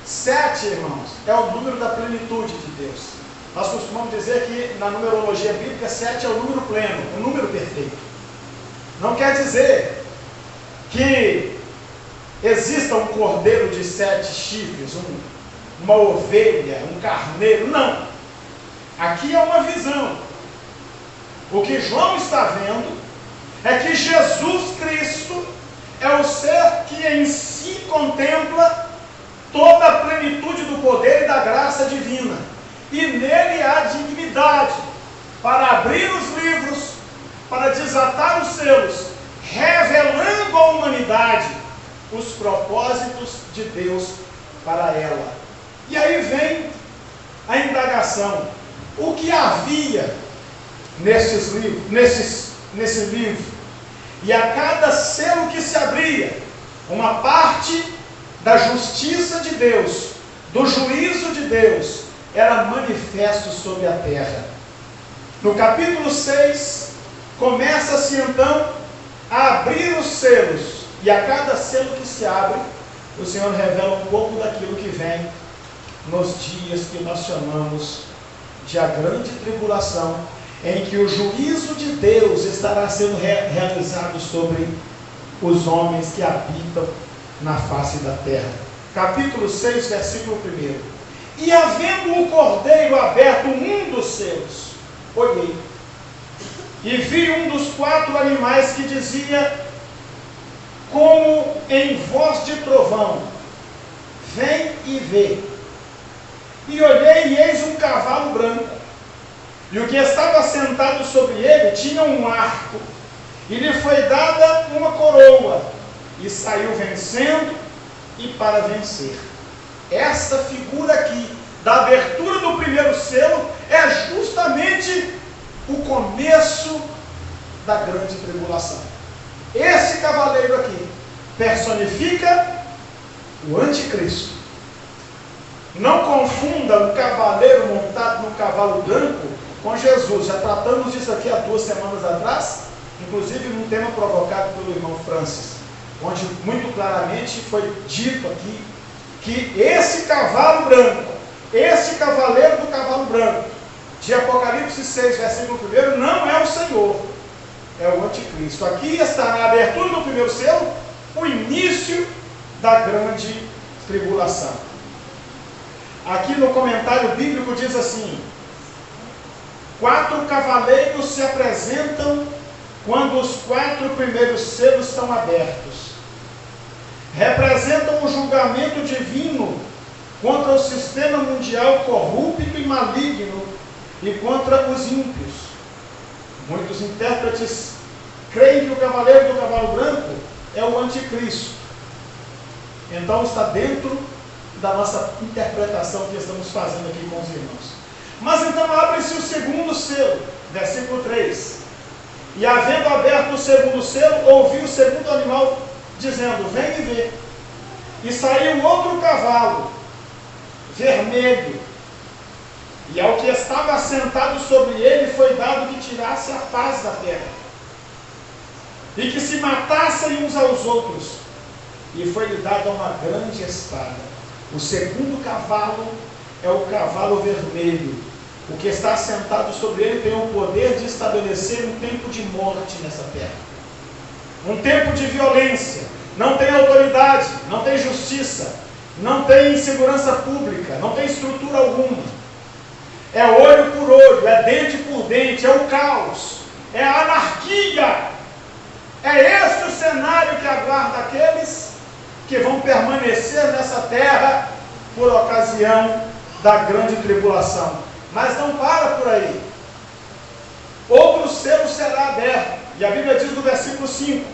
7, irmãos, é o número da plenitude de Deus. Nós costumamos dizer que na numerologia bíblica 7 é o número pleno, o número perfeito. Não quer dizer que exista um cordeiro de 7 chifres, uma ovelha, um carneiro, não. Aqui é uma visão. O que João está vendo é que Jesus Cristo é o ser que em si contempla toda a plenitude do poder e da graça divina. E nele há dignidade para abrir os livros, para desatar os selos, revelando à humanidade os propósitos de Deus para ela. E aí vem a indagação: o que havia nesse livro? E a cada selo que se abria, uma parte da justiça de Deus, do juízo de Deus, era manifesto sobre a terra. No capítulo 6, começa-se então a abrir os selos, e a cada selo que se abre, o Senhor revela um pouco daquilo que vem nos dias que nós chamamos de a grande tribulação, em que o juízo de Deus estará sendo realizado sobre os homens que habitam na face da terra. Capítulo 6, versículo 1. E havendo o cordeiro aberto um dos selos, olhei, e vi um dos 4 animais que dizia, como em voz de trovão: vem e vê. E olhei, e eis um cavalo branco, e o que estava sentado sobre ele tinha um arco, e lhe foi dada uma coroa, e saiu vencendo e para vencer. Esta figura aqui, da abertura do primeiro selo, é justamente o começo da grande tribulação. Esse cavaleiro aqui personifica o anticristo. Não confunda o cavaleiro montado no cavalo branco com Jesus. Já tratamos disso aqui há 2 semanas atrás, inclusive num tema provocado pelo irmão Francis, onde muito claramente foi dito aqui que esse cavalo branco, esse cavaleiro do cavalo branco, de Apocalipse 6, versículo 1, não é o Senhor, é o anticristo. Aqui está na abertura do primeiro selo o início da grande tribulação. Aqui no comentário bíblico diz assim: 4 cavaleiros se apresentam quando os 4 primeiros selos estão abertos. Representam o julgamento divino contra o sistema mundial corrupto e maligno e contra os ímpios. Muitos intérpretes creem que o cavaleiro do cavalo branco é o anticristo. Então está dentro da nossa interpretação que estamos fazendo aqui com os irmãos. Mas então abre-se o segundo selo, versículo 3. E havendo aberto o segundo selo, ouvi o segundo animal dizendo: vem e vê. E saiu outro cavalo, vermelho, e ao que estava assentado sobre ele foi dado que tirasse a paz da terra, e que se matassem uns aos outros, e foi-lhe dada uma grande espada. O segundo cavalo é o cavalo vermelho. O que está assentado sobre ele tem o poder de estabelecer um tempo de morte nessa terra, um tempo de violência. Não tem autoridade, não tem justiça, não tem segurança pública, não tem estrutura alguma. É olho por olho, é dente por dente, é o caos, é a anarquia. É este o cenário que aguarda aqueles que vão permanecer nessa terra por ocasião da grande tribulação. Mas não para por aí. Outro selo será aberto. E a Bíblia diz no versículo 5: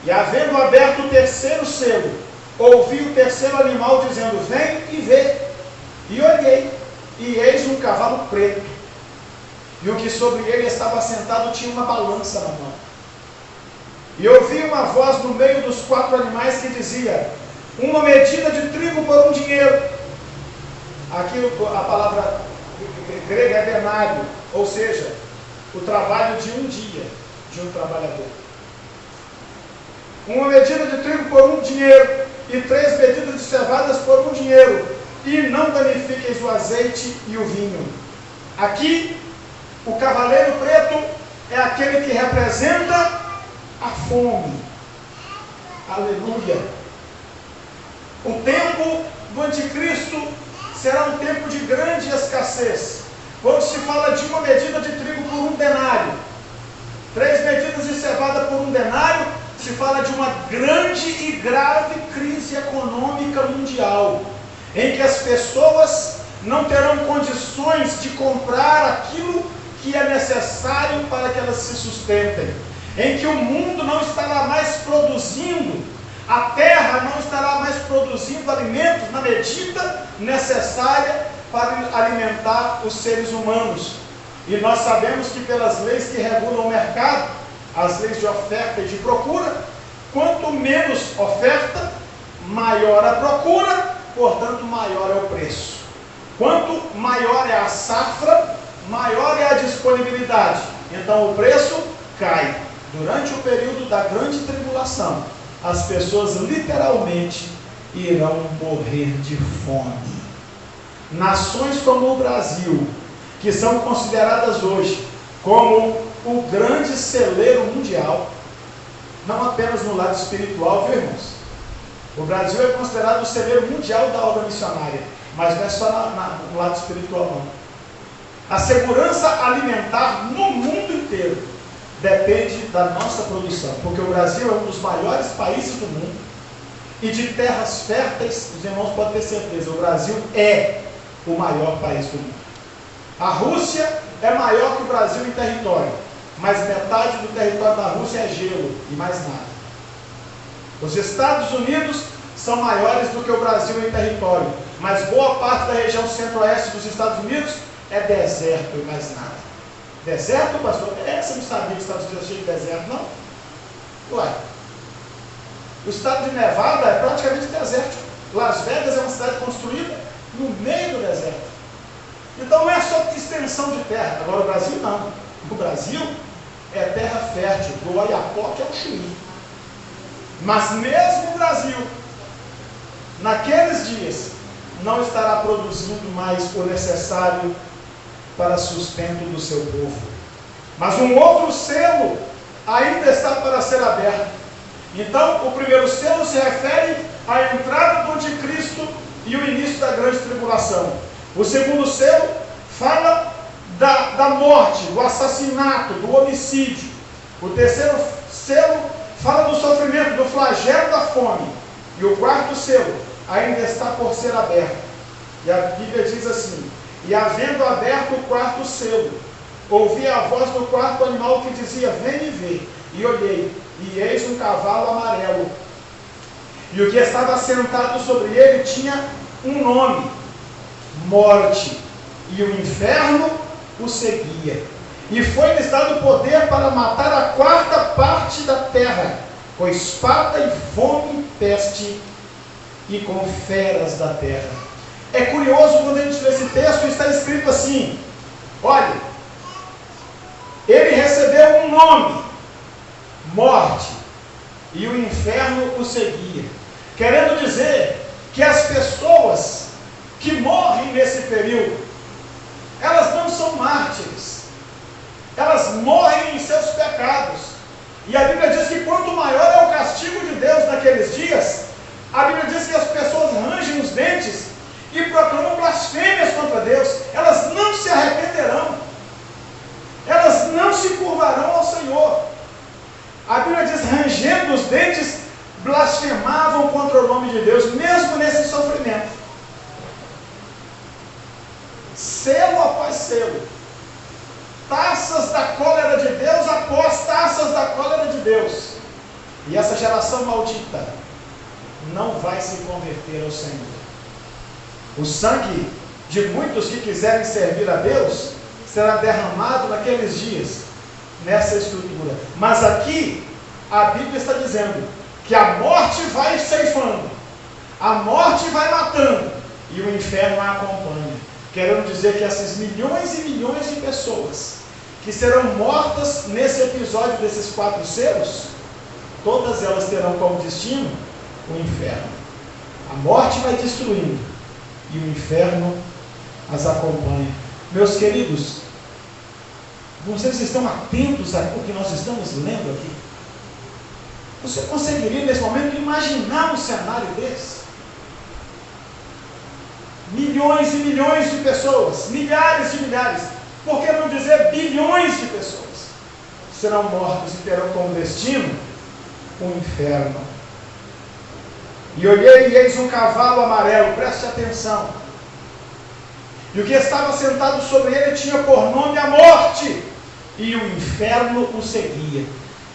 e havendo aberto o terceiro selo, ouvi o terceiro animal dizendo: vem e vê. E olhei, e eis um cavalo preto, e o que sobre ele estava sentado tinha uma balança na mão. E ouvi uma voz no meio dos 4 animais que dizia: uma medida de trigo por um dinheiro. Aqui a palavra grega é denário, ou seja, o trabalho de um dia de um trabalhador. Uma medida de trigo por um dinheiro, e 3 medidas de cevadas por um dinheiro, e não danifiqueis o azeite e o vinho. Aqui, o cavaleiro preto é aquele que representa a fome. Aleluia! O tempo do anticristo será um tempo de grande escassez. Quando se fala de uma medida de trigo por um denário, 3 medidas de cevada por um denário, se fala de uma grande e grave crise econômica mundial, em que as pessoas não terão condições de comprar aquilo que é necessário para que elas se sustentem, em que o mundo não estará mais produzindo, a terra não estará mais produzindo alimentos na medida necessária para alimentar os seres humanos. E nós sabemos que pelas leis que regulam o mercado, as leis de oferta e de procura, quanto menos oferta, maior a procura, portanto maior é o preço. Quanto maior é a safra, maior é a disponibilidade. Então o preço cai. Durante o período da grande tribulação, as pessoas literalmente irão morrer de fome. Nações como o Brasil, que são consideradas hoje como o grande celeiro mundial, não apenas no lado espiritual, viu, irmãos? O Brasil é considerado o celeiro mundial da obra missionária, mas não é só no lado espiritual, não. A segurança alimentar no mundo inteiro depende da nossa produção, porque o Brasil é um dos maiores países do mundo, e de terras férteis, os irmãos podem ter certeza, o Brasil é o maior país do mundo. A Rússia é maior que o Brasil em território, mas metade do território da Rússia é gelo e mais nada. Os Estados Unidos são maiores do que o Brasil em território, mas boa parte da região centro-oeste dos Estados Unidos é deserto e mais nada. Deserto, pastor? Você não sabia que os Estados Unidos é cheio de deserto, não? Ué, o estado de Nevada é praticamente deserto. Las Vegas é uma cidade construída no meio do deserto. Então não é só extensão de terra. Agora o Brasil não. O Brasil é terra fértil, do Oiapoque ao Chuí. Mas mesmo o Brasil, naqueles dias, não estará produzindo mais o necessário para sustento do seu povo. Mas um outro selo ainda está para ser aberto. Então, o primeiro selo se refere à entrada do anticristo e o início da grande tribulação. O segundo selo fala da morte, do assassinato, do homicídio. O terceiro selo fala do sofrimento, do flagelo da fome. E o quarto selo ainda está por ser aberto. E a Bíblia diz assim: e havendo aberto o quarto selo, ouvi a voz do quarto animal que dizia: vem e vê. E olhei, e eis um cavalo amarelo. E o que estava sentado sobre ele tinha um nome: Morte. E o inferno o seguia. E foi-lhes dado poder para matar a quarta parte da terra, com espada e fome e peste, e com feras da terra. É curioso quando a gente lê esse texto, está escrito assim: olha, ele recebeu um nome, Morte, e o inferno o seguia. Querendo dizer que as pessoas que morrem nesse período, elas não são mártires, elas morrem em seus pecados. E a Bíblia diz que quanto maior é o castigo de Deus naqueles dias, a Bíblia diz que as pessoas rangem os dentes e proclamam blasfêmias contra Deus. Elas não se arrependerão, elas não se curvarão ao Senhor. A Bíblia diz: rangendo os dentes, blasfemavam contra o nome de Deus, mesmo nesse sofrimento. Selo após selo, taças da cólera de Deus após taças da cólera de Deus. E essa geração maldita não vai se converter ao Senhor. O sangue de muitos que quiserem servir a Deus será derramado naqueles dias, nessa estrutura. Mas aqui a Bíblia está dizendo que a morte vai ceifando, a morte vai matando, e o inferno a acompanha. Querendo dizer que essas milhões e milhões de pessoas que serão mortas nesse episódio desses 4 selos, todas elas terão como destino o inferno. A morte vai destruindo e o inferno as acompanha. Meus queridos, vocês estão atentos ao que nós estamos lendo aqui? Você conseguiria nesse momento imaginar um cenário desse? Milhões e milhões de pessoas, milhares de milhares, por que não dizer bilhões de pessoas, serão mortos e terão como destino o inferno. E olhei e eis um cavalo amarelo, preste atenção. E o que estava sentado sobre ele tinha por nome a morte, e o inferno o seguia.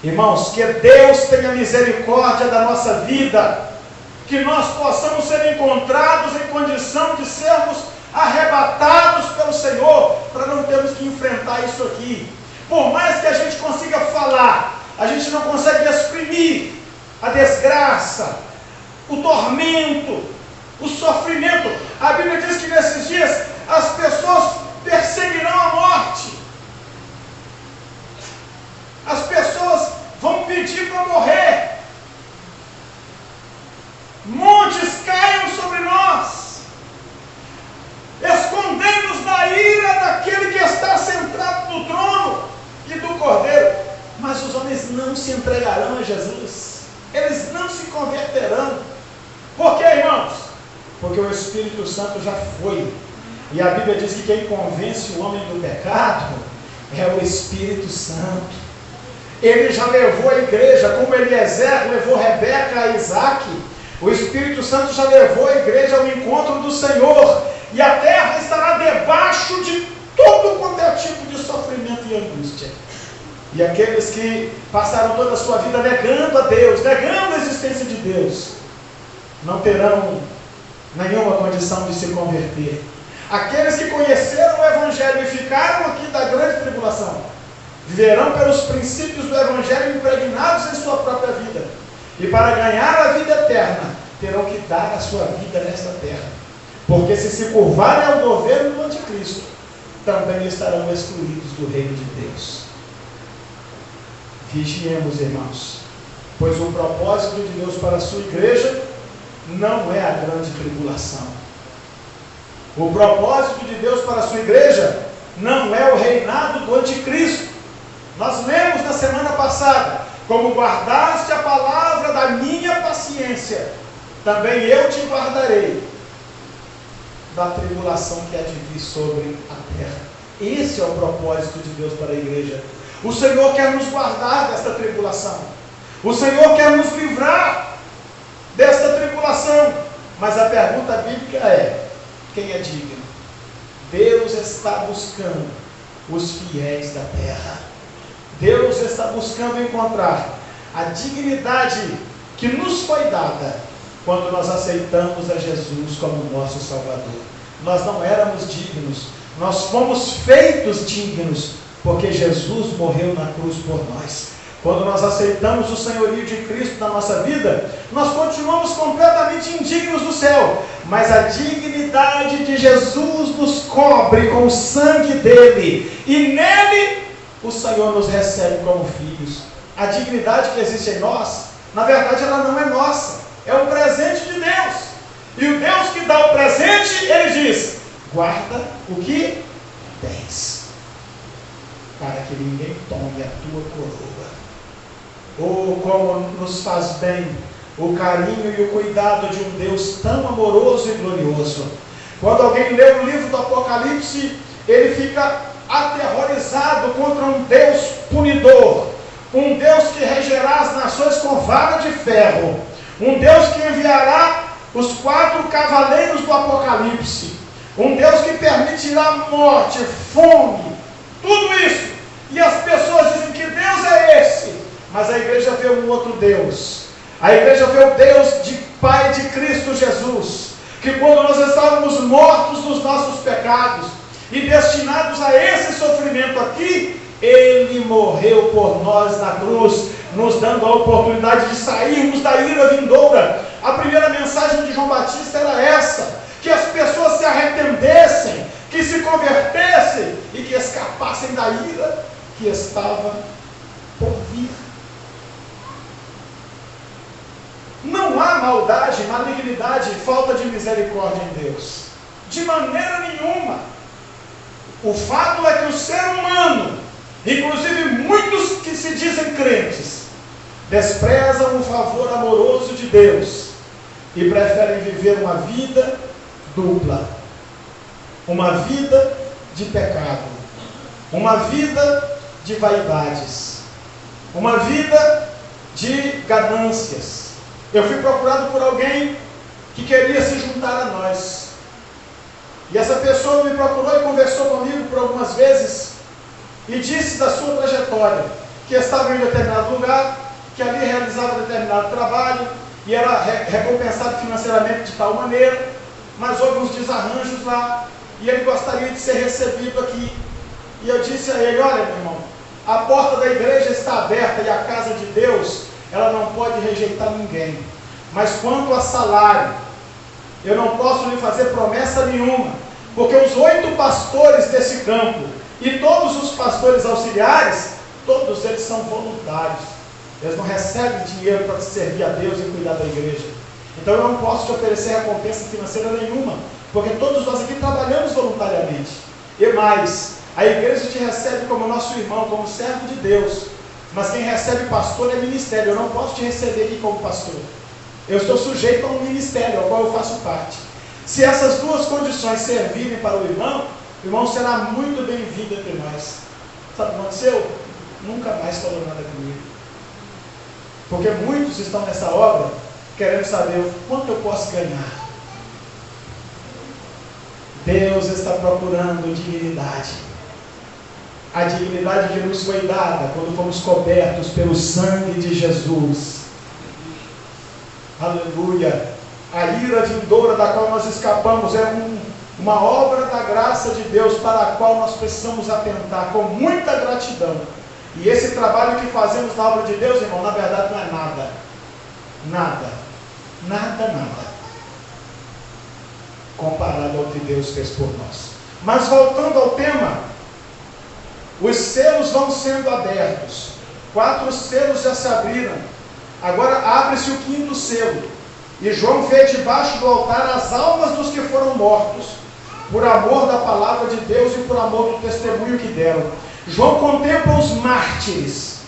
Irmãos, que Deus tenha misericórdia da nossa vida, que nós possamos ser encontrados em condição de sermos arrebatados pelo Senhor, para não termos que enfrentar isso aqui. Por mais que a gente consiga falar, a gente não consegue exprimir a desgraça, o tormento, o sofrimento. A Bíblia diz que nesses dias as pessoas perseguirão a morte, as pessoas vão pedir para morrer, montes caiam sobre nós, escondendo-nos da ira daquele que está sentado no trono e do Cordeiro. Mas os homens não se entregarão a Jesus, eles não se converterão. Por quê, irmãos? Porque o Espírito Santo já foi, e a Bíblia diz que quem convence o homem do pecado é o Espírito Santo. Ele já levou a igreja, como Eliezer levou Rebeca a Isaac. O Espírito Santo já levou a igreja ao encontro do Senhor, e a terra estará debaixo de todo quanto é tipo de sofrimento e angústia. E aqueles que passaram toda a sua vida negando a Deus, negando a existência de Deus, não terão nenhuma condição de se converter. Aqueles que conheceram o Evangelho e ficaram aqui da grande tribulação, viverão pelos princípios do Evangelho impregnados em sua própria vida. E para ganhar a vida eterna, terão que dar a sua vida nesta terra. Porque se se curvarem ao governo do anticristo, também estarão excluídos do reino de Deus. Vigiemos, irmãos, pois o propósito de Deus para a sua igreja não é a grande tribulação. O propósito de Deus para a sua igreja não é o reinado do anticristo. Nós lemos na semana passada: como guardaste a palavra da minha paciência, também eu te guardarei da tribulação que há de vir sobre a terra. Esse é o propósito de Deus para a igreja. O Senhor quer nos guardar desta tribulação. O Senhor quer nos livrar desta tribulação. Mas a pergunta bíblica é: quem é digno? Deus está buscando os fiéis da terra. Deus está buscando encontrar a dignidade que nos foi dada quando nós aceitamos a Jesus como nosso Salvador. Nós não éramos dignos, nós fomos feitos dignos, porque Jesus morreu na cruz por nós. Quando nós aceitamos o senhorio de Cristo na nossa vida, nós continuamos completamente indignos do céu, mas a dignidade de Jesus nos cobre com o sangue dele, e nele o Senhor nos recebe como filhos. A dignidade que existe em nós, na verdade ela não é nossa, é um presente de Deus. E o Deus que dá o presente, ele diz: guarda o que tens, para que ninguém tome a tua coroa. Oh, como nos faz bem o carinho e o cuidado de um Deus tão amoroso e glorioso. Quando alguém lê o livro do Apocalipse, ele fica aterrorizado contra um Deus punidor, um Deus que regerá as nações com vara de ferro, um Deus que enviará os 4 cavaleiros do Apocalipse, um Deus que permitirá morte, fome, tudo isso. E as pessoas dizem: que Deus é esse? Mas a igreja vê um outro Deus. A igreja vê o Deus de Pai de Cristo Jesus, que quando nós estávamos mortos nos nossos pecados e destinados a esse sofrimento aqui, ele morreu por nós na cruz, nos dando a oportunidade de sairmos da ira vindoura. A primeira mensagem de João Batista era essa: que as pessoas se arrependessem, que se convertessem e que escapassem da ira que estava por vir. Não há maldade, malignidade, falta de misericórdia em Deus, de maneira nenhuma. O fato é que o ser humano, inclusive muitos que se dizem crentes, desprezam o favor amoroso de Deus e preferem viver uma vida dupla, uma vida de pecado, uma vida de vaidades, uma vida de ganâncias. Eu fui procurado por alguém que queria se juntar a nós, e essa pessoa me procurou e conversou comigo por algumas vezes e disse da sua trajetória, que estava em determinado lugar, que ali realizava determinado trabalho e era recompensado financeiramente de tal maneira, mas houve uns desarranjos lá e ele gostaria de ser recebido aqui. E eu disse a ele: olha, meu irmão, a porta da igreja está aberta e a casa de Deus, ela não pode rejeitar ninguém, mas quanto a salário, eu não posso lhe fazer promessa nenhuma, porque os 8 pastores desse campo e todos os pastores auxiliares, todos eles são voluntários, eles não recebem dinheiro para servir a Deus e cuidar da igreja. Então eu não posso te oferecer recompensa financeira nenhuma, porque todos nós aqui trabalhamos voluntariamente. E mais, a igreja te recebe como nosso irmão, como servo de Deus, mas quem recebe pastor é ministério. Eu não posso te receber aqui como pastor, eu estou sujeito a um ministério ao qual eu faço parte. Se essas 2 condições servirem para o irmão será muito bem-vindo entre nós. Sabe o que aconteceu? Nunca mais falou nada comigo, porque muitos estão nessa obra querendo saber o quanto eu posso ganhar. Deus está procurando dignidade. A dignidade que nos foi dada quando fomos cobertos pelo sangue de Jesus. Aleluia! A ira vindoura da qual nós escapamos é uma obra da graça de Deus, para a qual nós precisamos atentar com muita gratidão. E esse trabalho que fazemos na obra de Deus, irmão, na verdade não é nada. Nada. Nada, nada. comparado ao que Deus fez por nós. Mas voltando ao tema, os selos vão sendo abertos. 4 selos já se abriram. Agora abre-se o 5º selo. E João vê debaixo do altar as almas dos que foram mortos, por amor da palavra de Deus e por amor do testemunho que deram. João contempla os mártires,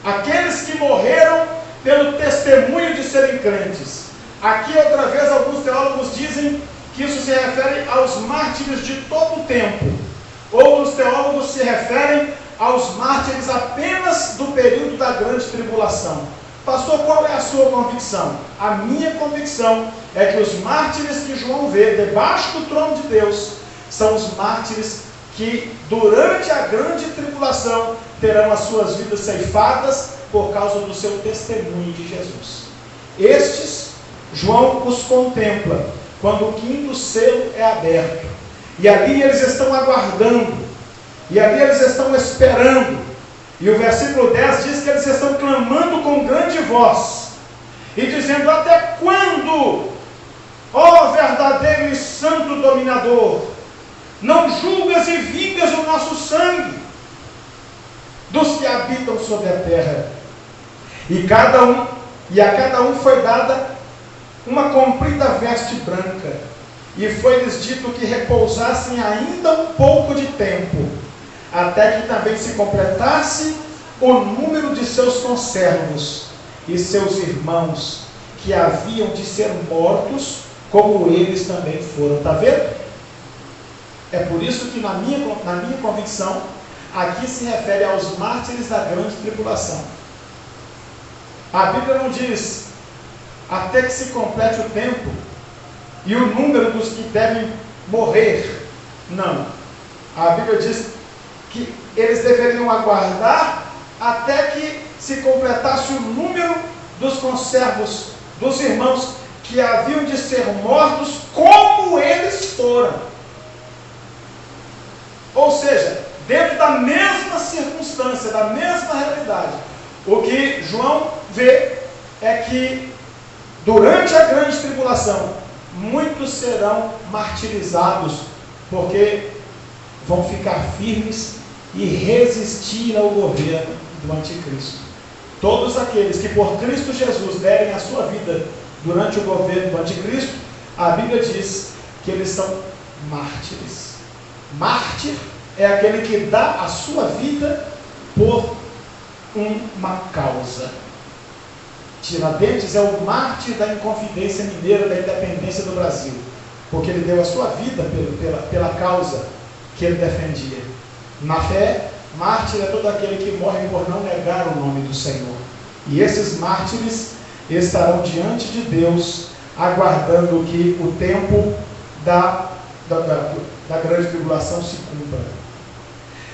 aqueles que morreram pelo testemunho de serem crentes. Aqui outra vez alguns teólogos dizem que isso se refere aos mártires de todo o tempo. Outros teólogos se referem aos mártires apenas do período da grande tribulação. Pastor, qual é a sua convicção? A minha convicção é que os mártires que João vê debaixo do trono de Deus são os mártires que durante a grande tribulação terão as suas vidas ceifadas por causa do seu testemunho de Jesus. Estes, João os contempla quando o 5º selo é aberto. E ali eles estão aguardando. E ali eles estão esperando. E o versículo 10 diz que eles estão clamando com grande voz. E dizendo: até quando, ó verdadeiro e santo dominador, não julgas e vingas o nosso sangue dos que habitam sobre a terra? E a cada um foi dada uma comprida veste branca, e foi-lhes dito que repousassem ainda um pouco de tempo, até que também se completasse o número de seus conservos e seus irmãos, que haviam de ser mortos, como eles também foram. Está vendo? É por isso que na minha convicção, aqui se refere aos mártires da grande tribulação. A Bíblia não diz até que se complete o tempo e o número dos que devem morrer. Não. A Bíblia diz que eles deveriam aguardar até que se completasse o número dos conservos, dos irmãos que haviam de ser mortos como eles foram. Ou seja, dentro da mesma circunstância, da mesma realidade. O que João vê é que durante a grande tribulação, muitos serão martirizados, porque vão ficar firmes e resistir ao governo do anticristo. Todos aqueles que por Cristo Jesus derem a sua vida durante o governo do anticristo, a Bíblia diz que eles são mártires. Mártir é aquele que dá a sua vida por uma causa. Tiradentes é o mártir da Inconfidência Mineira, da independência do Brasil, porque ele deu a sua vida pela causa que ele defendia. Na fé, mártir é todo aquele que morre por não negar o nome do Senhor. E esses mártires estarão diante de Deus, aguardando que o tempo da grande tribulação se cumpra.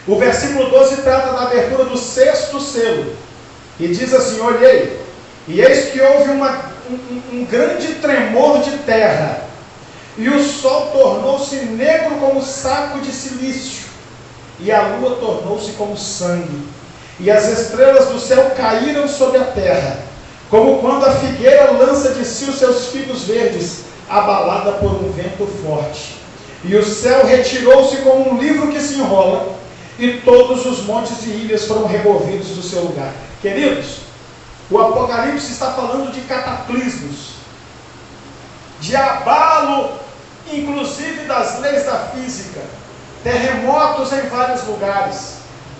O versículo 12 trata da abertura do 6º selo, e diz assim: olhei, e eis que houve um grande tremor de terra, e o sol tornou-se negro como saco de silício, e a lua tornou-se como sangue, e as estrelas do céu caíram sobre a terra, como quando a figueira lança de si os seus figos verdes, abalada por um vento forte. E o céu retirou-se como um livro que se enrola, e todos os montes e ilhas foram removidos do seu lugar. Queridos, o Apocalipse está falando de cataclismos, de abalo, inclusive das leis da física, terremotos em vários lugares,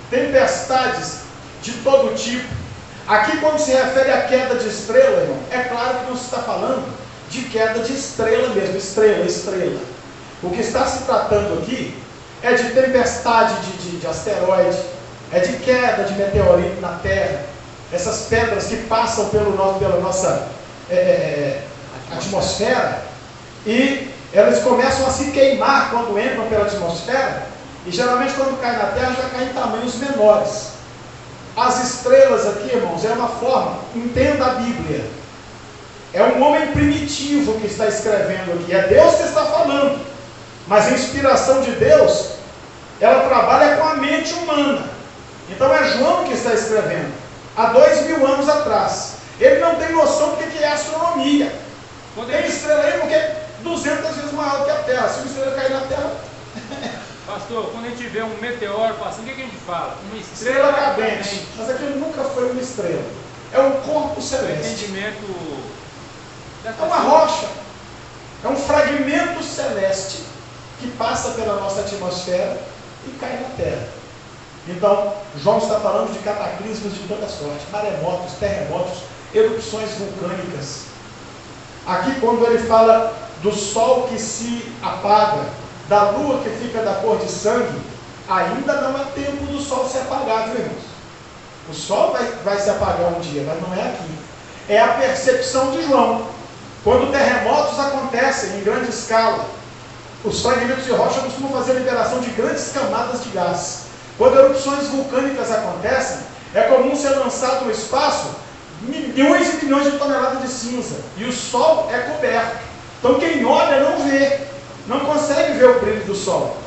tempestades de todo tipo. Aqui, quando se refere à queda de estrela, irmão, é claro que não se está falando de queda de estrela mesmo, estrela. O que está se tratando aqui é de tempestade de asteroide, é de queda de meteorito na Terra, essas pedras que passam pela nossa atmosfera, e elas começam a se queimar quando entram pela atmosfera, e geralmente quando cai na Terra já cai em tamanhos menores. As estrelas aqui, irmãos, é uma forma, entenda a Bíblia, é um homem primitivo que está escrevendo aqui, é Deus que está falando, mas a inspiração de Deus, ela trabalha com a mente humana. Então é João que está escrevendo, há 2000 anos atrás. Ele não tem noção do que é astronomia. Tem estrela aí porque 200 vezes maior que a Terra. Se uma estrela cair na Terra... Pastor, quando a gente vê um meteoro passando, o que a gente fala? Uma estrela cadente. Mas aquilo nunca foi uma estrela. É um corpo celeste. Entendimento. É uma rocha. É um fragmento celeste que passa pela nossa atmosfera e cai na Terra. Então, João está falando de cataclismos de toda sorte, maremotos, terremotos, erupções vulcânicas. Aqui, quando ele fala do sol que se apaga, da lua que fica da cor de sangue, ainda não é tempo do sol se apagar, viu, irmãos? O sol vai se apagar um dia, mas não é aqui. É a percepção de João. Quando terremotos acontecem em grande escala, os fragmentos de rocha costumam fazer a liberação de grandes camadas de gás. Quando erupções vulcânicas acontecem, é comum ser lançado no espaço milhões e milhões de toneladas de cinza. E o sol é coberto. Então quem olha não vê, não consegue ver o brilho do sol.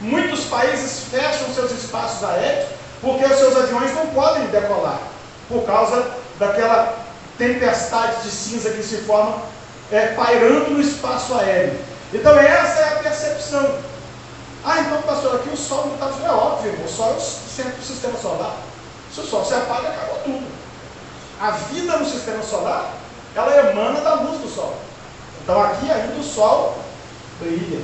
Muitos países fecham seus espaços aéreos porque os seus aviões não podem decolar, por causa daquela tempestade de cinza que se forma pairando no espaço aéreo. Então essa é a percepção. Então pastor, aqui o sol não está... É óbvio, o sol é o centro do sistema solar. Se o sol se apaga, acabou tudo. A vida no sistema solar, ela emana da luz do sol. Então aqui ainda o sol brilha.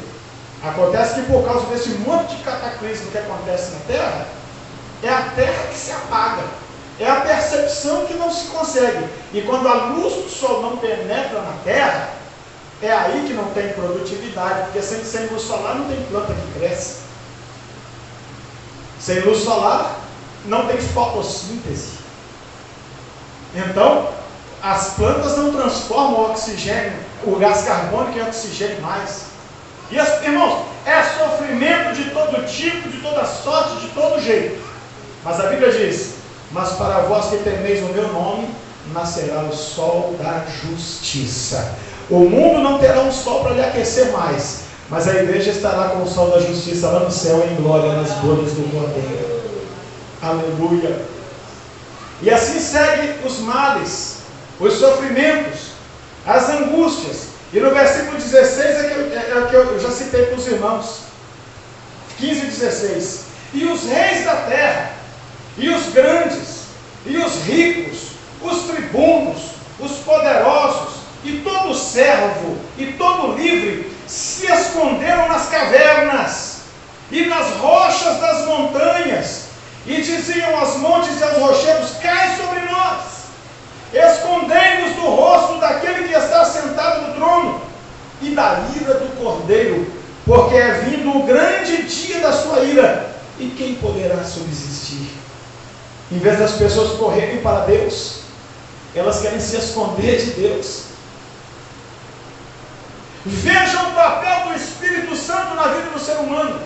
Acontece que por causa desse monte de cataclismo que acontece na Terra, é a Terra que se apaga. É a percepção que não se consegue. E quando a luz do sol não penetra na Terra, é aí que não tem produtividade, porque sem luz solar não tem planta que cresce. Sem luz solar não tem fotossíntese. Então, as plantas não transformam o oxigênio, o gás carbônico em oxigênio mais. E, irmãos, é sofrimento de todo tipo, de toda sorte, de todo jeito. Mas a Bíblia diz: mas para vós que temeis o meu nome, nascerá o sol da justiça. O mundo não terá um sol para lhe aquecer mais, mas a igreja estará com o sol da justiça lá no céu, em glória, nas bodas do Cordeiro. Aleluia. E assim segue os males, os sofrimentos, as angústias. E no versículo 16 é que eu já citei para os irmãos. 15 e 16. E os reis da terra, e os grandes, e os ricos, os tribunos, os poderosos, e todo servo, e todo livre, se esconderam nas cavernas, e nas rochas das montanhas, e diziam aos montes e aos rochedos: cai sobre nós, escondei-nos do rosto daquele que está sentado no trono, e da ira do Cordeiro, porque é vindo o grande dia da sua ira, e quem poderá subsistir? Em vez das pessoas correrem para Deus, elas querem se esconder de Deus. Vejam o papel do Espírito Santo na vida do ser humano.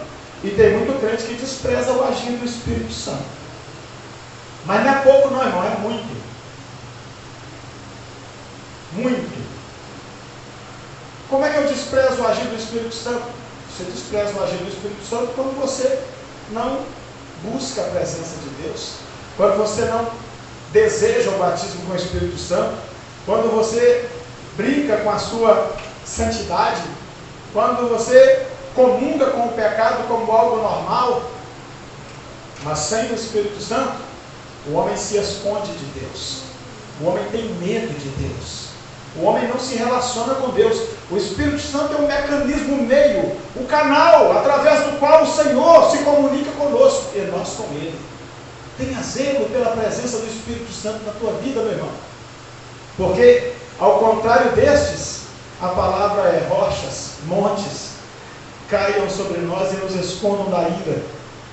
E tem muito crente que despreza o agir do Espírito Santo. Mas não é pouco não, irmão, é muito. Muito. Como é que eu desprezo o agir do Espírito Santo? Você despreza o agir do Espírito Santo quando você não busca a presença de Deus, quando você não deseja o batismo com o Espírito Santo, quando você brinca com a sua santidade, quando você comunga com o pecado como algo normal. Mas sem o Espírito Santo, o homem se esconde de Deus, o homem tem medo de Deus, o homem não se relaciona com Deus. O Espírito Santo é um mecanismo, um meio, o canal através do qual o Senhor se comunica conosco e nós com Ele. Tenha zelo pela presença do Espírito Santo na tua vida, meu irmão, porque ao contrário destes, a palavra é: rochas, montes, caiam sobre nós e nos escondam da ira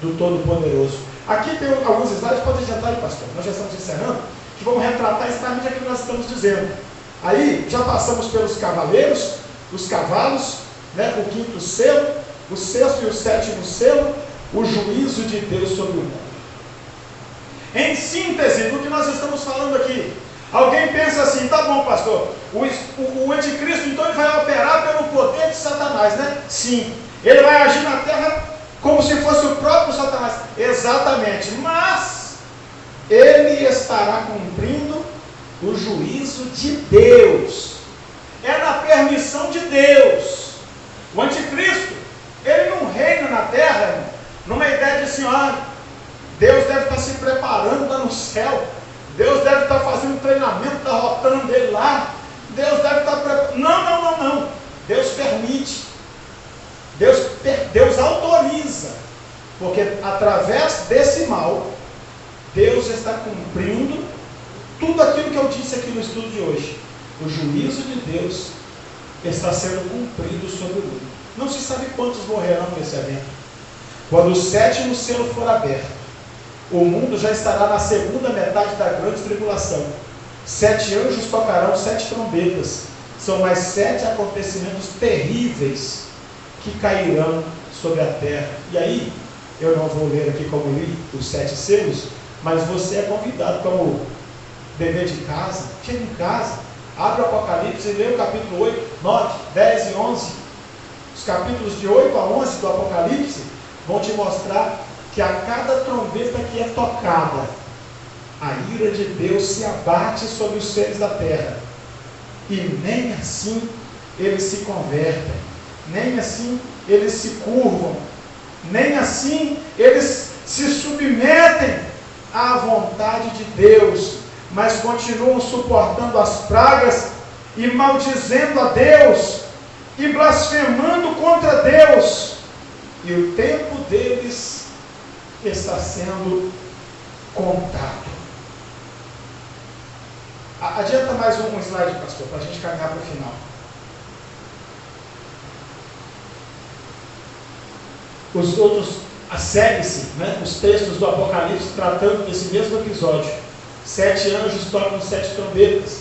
do Todo-Poderoso. Aqui tem alguns slides, pode adiantar aí, pastor, nós já estamos encerrando, que vão retratar exatamente aquilo que nós estamos dizendo. Aí já passamos pelos cavaleiros, os cavalos, né, o quinto selo, o sexto e o sétimo selo, o juízo de Deus sobre o mundo. Em síntese do que nós estamos falando aqui, alguém pensa assim: tá bom, pastor, o anticristo então ele vai operar pelo poder de Satanás, né? Sim, ele vai agir na terra como se fosse o próprio Satanás. Exatamente, mas ele estará cumprindo o juízo de Deus. é na permissão de Deus. O anticristo, ele não reina na terra numa ideia de assim, Deus deve estar se preparando lá no céu, Deus deve estar fazendo um treinamento, está rotando dele lá, Deus deve estar preparando. Não. Deus permite, Deus autoriza, porque através desse mal, Deus está cumprindo tudo aquilo que eu disse aqui no estudo de hoje. O juízo de Deus está sendo cumprido sobre o mundo. Não se sabe quantos morrerão nesse evento. Quando o 7º selo for aberto, o mundo já estará na segunda metade da grande tribulação. 7 anjos tocarão 7 trombetas. São mais 7 acontecimentos terríveis que cairão sobre a terra. E aí, eu não vou ler aqui como li os 7 selos, mas você é convidado como dever de casa. Chega em casa, abre o Apocalipse e lê o capítulo 8, 9, 10 e 11. Os capítulos de 8 a 11 do Apocalipse vão te mostrar que a cada trombeta que é tocada, a ira de Deus se abate sobre os seres da terra. E nem assim eles se convertem, nem assim eles se curvam, nem assim eles se submetem à vontade de Deus, mas continuam suportando as pragas e maldizendo a Deus e blasfemando contra Deus. E o tempo deles está sendo contado. Adianta mais um slide, pastor, para a gente caminhar para o final. Os outros, segue-se, os textos do Apocalipse tratando desse mesmo episódio. 7 anjos tocam 7 trombetas.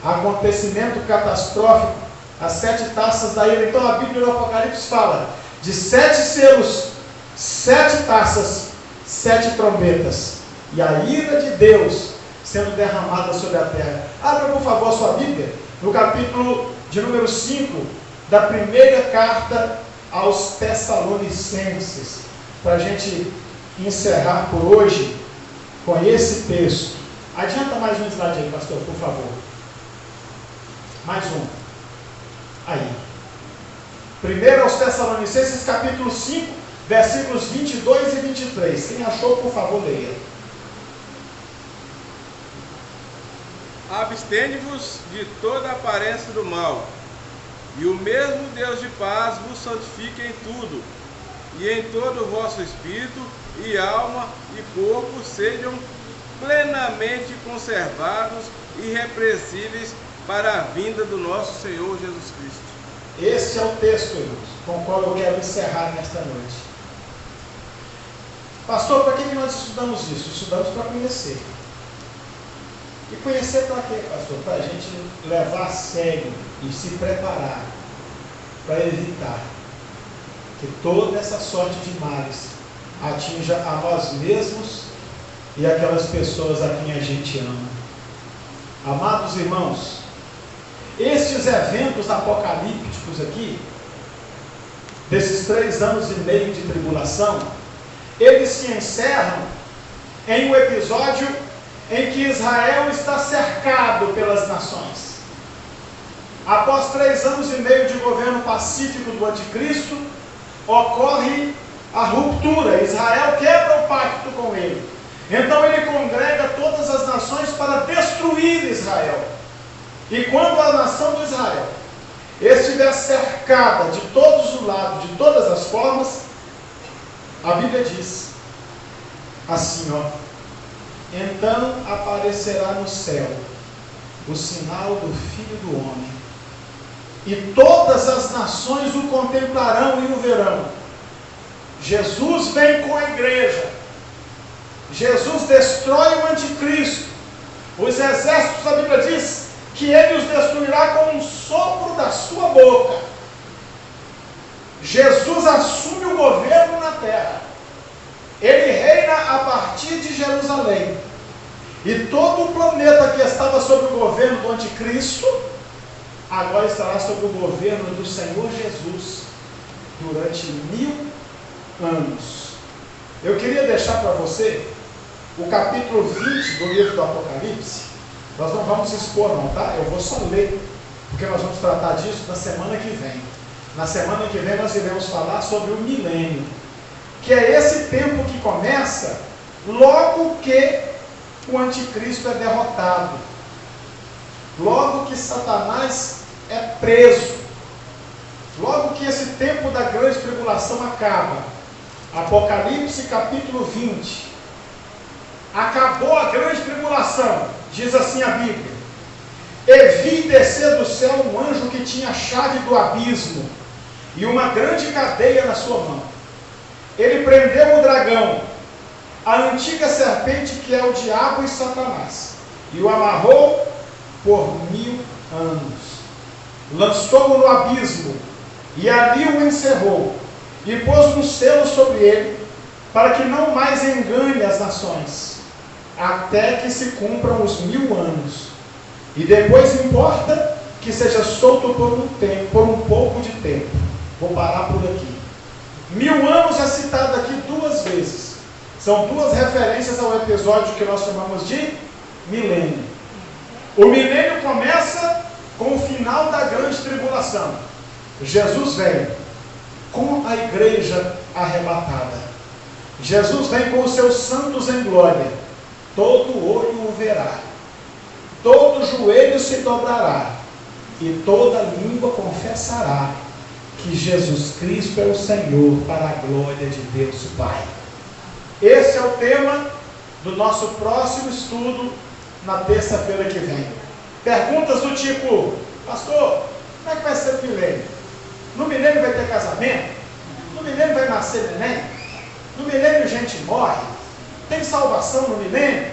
Acontecimento catastrófico, as 7 taças da ira. Então a Bíblia do Apocalipse fala de 7 selos, 7 taças, 7 trombetas. E a ira de Deus sendo derramada sobre a terra. Abra, por favor, a sua Bíblia, no capítulo de número 5, da primeira carta aos Tessalonicenses, para a gente encerrar por hoje com esse texto. Adianta mais um slide aí, pastor, por favor. Mais um. Aí. 1 aos Tessalonicenses, capítulo 5, versículos 22 e 23. Quem achou, por favor, leia. Abstende-vos de toda aparência do mal, e o mesmo Deus de paz vos santifique em tudo, e em todo o vosso espírito, e alma, e corpo sejam plenamente conservados e irrepreensíveis para a vinda do nosso Senhor Jesus Cristo. Esse é o texto, irmãos, com o qual eu quero encerrar nesta noite. Pastor, para que nós estudamos isso? Estudamos para conhecer. E conhecer para quê, pastor? Para a gente levar a sério e se preparar para evitar que toda essa sorte de males atinja a nós mesmos e aquelas pessoas a quem a gente ama. Amados irmãos, estes eventos apocalípticos aqui, desses 3 anos e meio de tribulação, eles se encerram em um episódio em que Israel está cercado pelas nações. Após 3 anos e meio de governo pacífico do anticristo, ocorre a ruptura. Israel quebra o pacto com ele. Então ele congrega todas as nações para destruir Israel. E quando a nação de Israel estiver cercada de todos os lados, de todas as formas, a Bíblia diz assim, então aparecerá no céu o sinal do Filho do Homem, e todas as nações o contemplarão e o verão. Jesus vem com a igreja. Jesus destrói o anticristo. Os exércitos, a Bíblia diz que ele os destruirá com um sopro da sua boca. Jesus assume o governo na terra. Ele reina a partir de Jerusalém. E todo o planeta que estava sob o governo do anticristo, agora estará sob o governo do Senhor Jesus, durante 1000 anos. Eu queria deixar para você o capítulo 20 do livro do Apocalipse. Nós não vamos expor não, tá? Eu vou só ler porque nós vamos tratar disso na semana que vem. Na semana que vem nós iremos falar sobre o milênio, que é esse tempo que começa logo que o anticristo é derrotado, logo que Satanás é preso, logo que esse tempo da grande tribulação acaba. Apocalipse capítulo 20. Acabou a grande tribulação, diz assim a Bíblia: e vi descer do céu um anjo que tinha a chave do abismo e uma grande cadeia na sua mão. Ele prendeu o dragão, a antiga serpente, que é o diabo e Satanás, e o amarrou por 1000 anos. Lançou-o no abismo, e ali o encerrou, e pôs um selo sobre ele, para que não mais engane as nações, até que se cumpram os 1000 anos. E depois importa que seja solto por um tempo, por um pouco de tempo. Vou parar por aqui. 1000 anos é citado aqui 2 vezes. São 2 referências ao episódio que nós chamamos de milênio. O milênio começa com o final da grande tribulação. Jesus vem com a igreja arrebatada. Jesus vem com os seus santos em glória. Todo olho o verá, todo joelho se dobrará, e toda língua confessará que Jesus Cristo é o Senhor, para a glória de Deus o Pai. Esse é o tema do nosso próximo estudo na terça-feira que vem. Perguntas do tipo: pastor, como é que vai ser o milênio? No milênio vai ter casamento? No milênio vai nascer neném? No milênio gente morre? Tem salvação no milênio?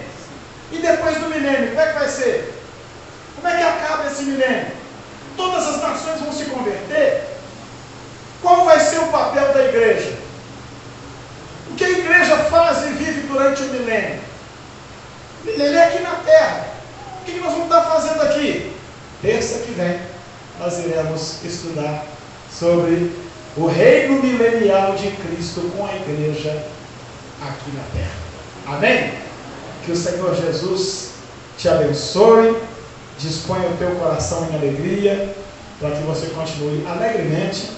E depois do milênio, como é que vai ser? Como é que acaba esse milênio? Todas as nações vão se converter? Qual vai ser o papel da igreja? O que a igreja faz e vive durante o milênio? O milênio é aqui na terra. O que nós vamos estar fazendo aqui? Terça que vem, nós iremos estudar sobre o reino milenial de Cristo com a igreja aqui na terra. Amém? Que o Senhor Jesus te abençoe, disponha o teu coração em alegria, para que você continue alegremente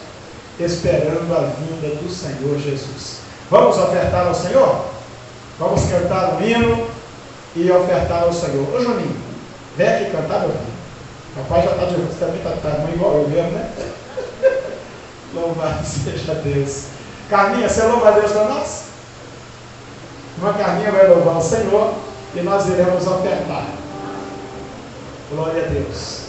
esperando a vinda do Senhor Jesus. Vamos ofertar ao Senhor? Vamos cantar o hino e ofertar ao Senhor. Ô Juninho, vem aqui cantar, meu filho. Papai já está de você também está igual eu mesmo, né? Louvado seja Deus. Carminha, você louva a Deus para nós? Uma Carminha vai louvar o Senhor e nós iremos ofertar. Glória a Deus.